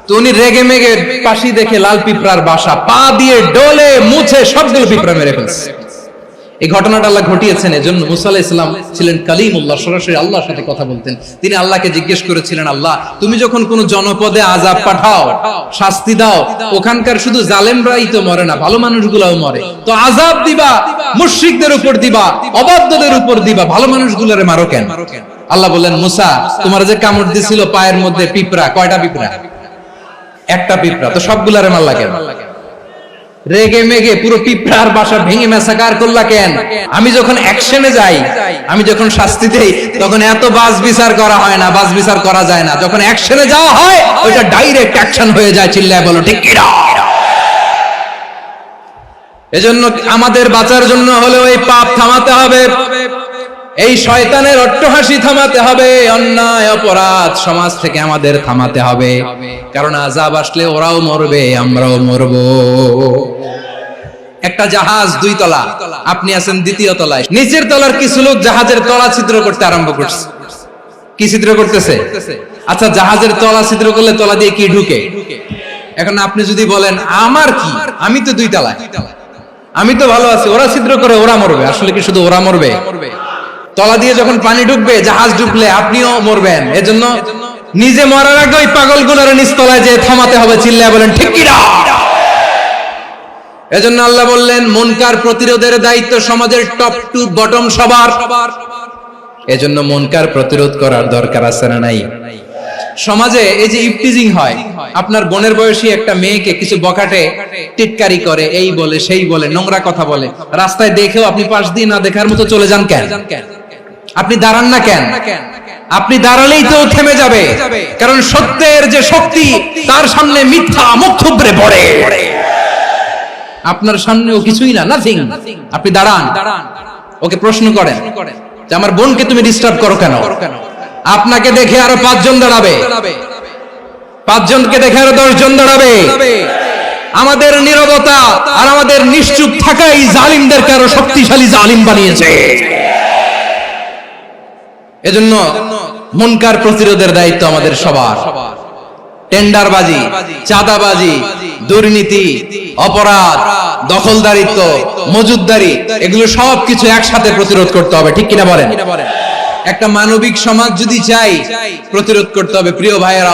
তো উনি রেগে মেগে পাশি দেখে লাল পিঁপড়ার বাসা, পা দিয়ে ডলে মুছে সবগুলো পিঁপড়া মেরে ফেলছে। এই ঘটনাটা আল্লাহ ঘটিয়েছেন। এজন্য মুসা আলাইহিস সালাম ছিলেন কালিমুল্লাহ, সরাসরি আল্লাহর সাথে কথা বলতেন। তিনি আল্লাহকে জিজ্ঞেস করেছিলেন, আল্লাহ তুমি যখন কোন জনপদে আযাব পাঠাও, শাস্তি দাও, ওখানকার শুধু জালেমরাই তো মরে না, ভালো মানুষগুলোও মরে, তো আযাব দিবা মুশরিকদের উপর দিবা, অবাধ্যদের উপর দিবা, ভালো মানুষগুলোরে মারো কেন? আল্লাহ বললেন, মুসা তোমার যে কামড় দিছিল পায়ের মধ্যে পিঁপড়া, কয়টা পিঁপড়া? একটা পিঁপড়া, তো সবগুলারে মারলা কেন? রেগে মেগে পুরো পিঁপড়ার বাসা ভেঙে মেসাকার করলা কেন? আমি যখন অ্যাকশনে যাই, আমি যখন শাস্তি দেই, তখন এত বাস বিচার করা হয় না, বাস বিচার করা যায় না। যখন অ্যাকশনে যাওয়া হয়, ওইটা ডাইরেক্ট অ্যাকশন হয়ে যায়। চিল্লায় বলো ঠিক কি না? এজন্য আমাদের বাঁচার জন্য হলেও এই পাপ থামাতে হবে, এই শয়তানের অট্টহাসি থামাতে হবে, অন্যায় অপরাধ সমাজ থেকে আমাদের থামাতে হবে। কারণ আযাব আসলে ওরাও মরবে, আমরাও মরব। একটা জাহাজ 2 তলা, আপনি আছেন 2য় তলায়, নিচের তলার কিছু লোক জাহাজের তলা ছিদ্র করতে আরম্ভ করছে। কি ছিদ্র করতেছে? আচ্ছা, জাহাজের তলা ছিদ্র করলে তলা দিয়ে কি ঢুকে? এখন আপনি যদি বলেন আমার কি, আমি তো 2 তলায়, আমি তো ভালো আছি, ওরা ছিদ্র করে ওরা মরবে। আসলে কি শুধু ওরা মরবে? তলা দিয়ে যখন পানি ঢুকবে, জাহাজ ঢুকলে আপনিও মরবেন। এজন্য নিজে মরার আগে ওই পাগলগুলোর নিচতলায় যে থামাতে হবে। চিল্লায় বলেন ঠিক কি না? এজন্য আল্লাহ বললেন, মুনকার প্রতিরোধের দায়িত্ব সমাজের টপ টু বটম সবার। এজন্য মুনকার প্রতিরোধ করার দরকার আছে না নাই? সমাজে এই যে ইফটিজিং হয়, আপনার বোনের বয়সী একটা মেয়েকে কিছু বকাটে টিটকারি করে, এই বলে সেই বলে, নোংরা কথা বলে, রাস্তায় দেখেও আপনি পাশ দিয়ে না দেখার মতো চলে যান কেন? আপনি দাঁড়ান না কেন? আপনি দাঁড়ালেই তো থেমে যাবে, কারণ সত্যের যে শক্তি, তার সামনে মিথ্যা মুখ থুবড়ে পড়ে। আপনার সামনে ও কিছুই না, নাথিং। আপনি দাঁড়ান, ওকে প্রশ্ন করেন যে আমার বোনকে তুমি ডিস্টার্ব করো কেন? আপনাকে দেখে আরো 5 জন দাঁড়াবে, 5 জনকে দেখে আরো 10 জন দাঁড়াবে। আমাদের নীরবতা আর আমাদের নিশ্চুপ থাকাই জালিমদেরকে আরো শক্তিশালী জালিম বানিয়েছে। এজন্য মুনকার প্রতিরোধের দায়িত্ব আমাদের সবার। টেন্ডারবাজি, চাঁদাবাজি, দুর্নীতি, অপরাধ, দখলদারিত্ব, মজুদদারি, এগুলো সবকিছু একসাথে প্রতিরোধ করতে হবে। ঠিক কিনা বলেন? একটা মানবিক সমাজ যদি চাই, প্রতিরোধ করতে হবে। প্রিয় ভাইয়েরা,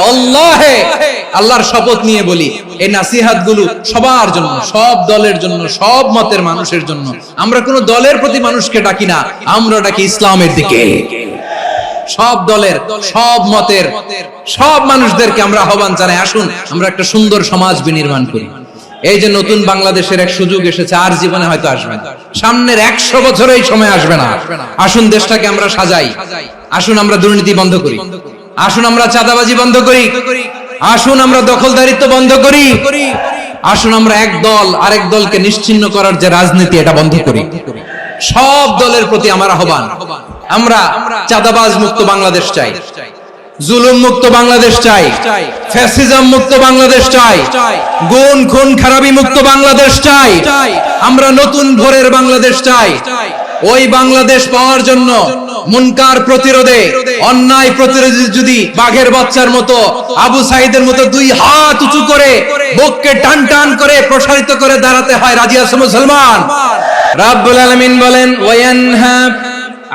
আল্লাহর শপথ নিয়ে বলি, এই নাসিহাত গুলো সবার জন্য, সব দলের জন্য, সব মতের মানুষের জন্য। আমরা কোন দলের প্রতি মানুষকে ডাকি না, আমরা ডাকি ইসলামের দিকে। সব দলের, সব মতের, সব মানুষদেরকে আমরা আহ্বান জানাই, আসুন আমরা একটা সুন্দর সমাজ বিনির্মাণ করি। এই যে নতুন বাংলাদেশের এক সুযোগ এসেছে, আর জীবনে হয়তো আসবে না, সামনের 100 বছর এই সময় আসবে না। আসুন দেশটাকে আমরা সাজাই, আসুন আমরা দুর্নীতি বন্ধ করি, আসুন আমরা চাঁদাবাজি বন্ধ করি, আসুন আমরা দখলদারিত্ব বন্ধ করি, আসুন আমরা এক দল আরেক দলকে নিশ্চিহ্ন করার যে রাজনীতি, এটা বন্ধ করি। সব দলের প্রতি আমার আহ্বান, আমরা চাঁদাবাজ মুক্ত বাংলাদেশ চাই, জুলুম মুক্ত বাংলাদেশ চাই, ফ্যাসিজম মুক্ত বাংলাদেশ চাই, গুণ খুন খারাপি মুক্ত বাংলাদেশ চাই, আমরা নতুন ভোরের বাংলাদেশ চাই। ওই বাংলাদেশ পাওয়ার জন্য মুনকার প্রতিরোধে, অন্যায় প্রতিরোধে যদি বাঘের বাচ্চার মতো, আবু সাঈদের মতো দুই হাত উঁচু করে বুককে টান টান করে প্রসারিত করে দাঁড়াতে হয়, রাজি আছে মুসলমান? রাব্বুল আলামিন বলেন ওয়ায়ানহা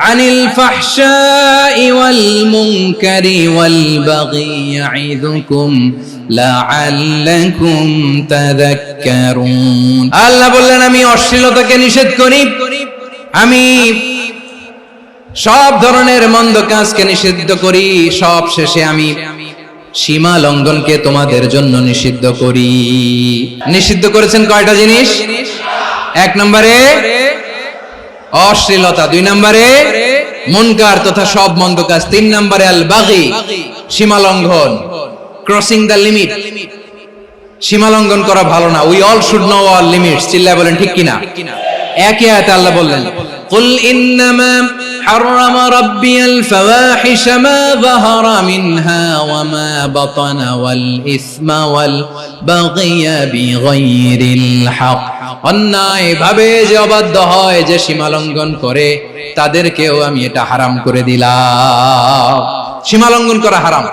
আনিল ফাহশাই ওয়াল মুনকারি ওয়াল বাগি ইয়াইযুকুম লাআল্লাকুম তাযাক্কারুন। আল্লাহ বললেন আমি অশ্লীলতাকে নিষেধ করি, আমি সব ধরনের মন্দ কাজকে নিষিদ্ধ করি, সব শেষে আমি সীমা লঙ্ঘনকে তোমাদের জন্য নিষিদ্ধ করি। নিষিদ্ধ করেছেন কয়টা জিনিস? এক নম্বরে অশ্লীলতা, দুই নম্বরে মুনকার তথা সব মন্দ কাজ, তিন নম্বরে আল বাগি সীমা লঙ্ঘন, ক্রসিং দ্য লিমিট। সীমা লঙ্ঘন করা ভালো না। We all should know our limits. চিল্লায় বলেন ঠিক কিনা? একই আয়াতে আল্লাহ বললেন কুল ইন্নামা হারামা রাব্বিয়াল ফাওয়াহিশা মা যাহারা মিনহা ওয়া মা বাতানা ওয়াল ইসমা ওয়াল বাগিয়া বিগাইরিল হক। অন্যায় ভাবে যে অবাধ্য হয়, যে সীমা লঙ্ঘন করে, তাদেরকেও আমি এটা হারাম করে দিলাম। সীমা লঙ্ঘন করা হারাম।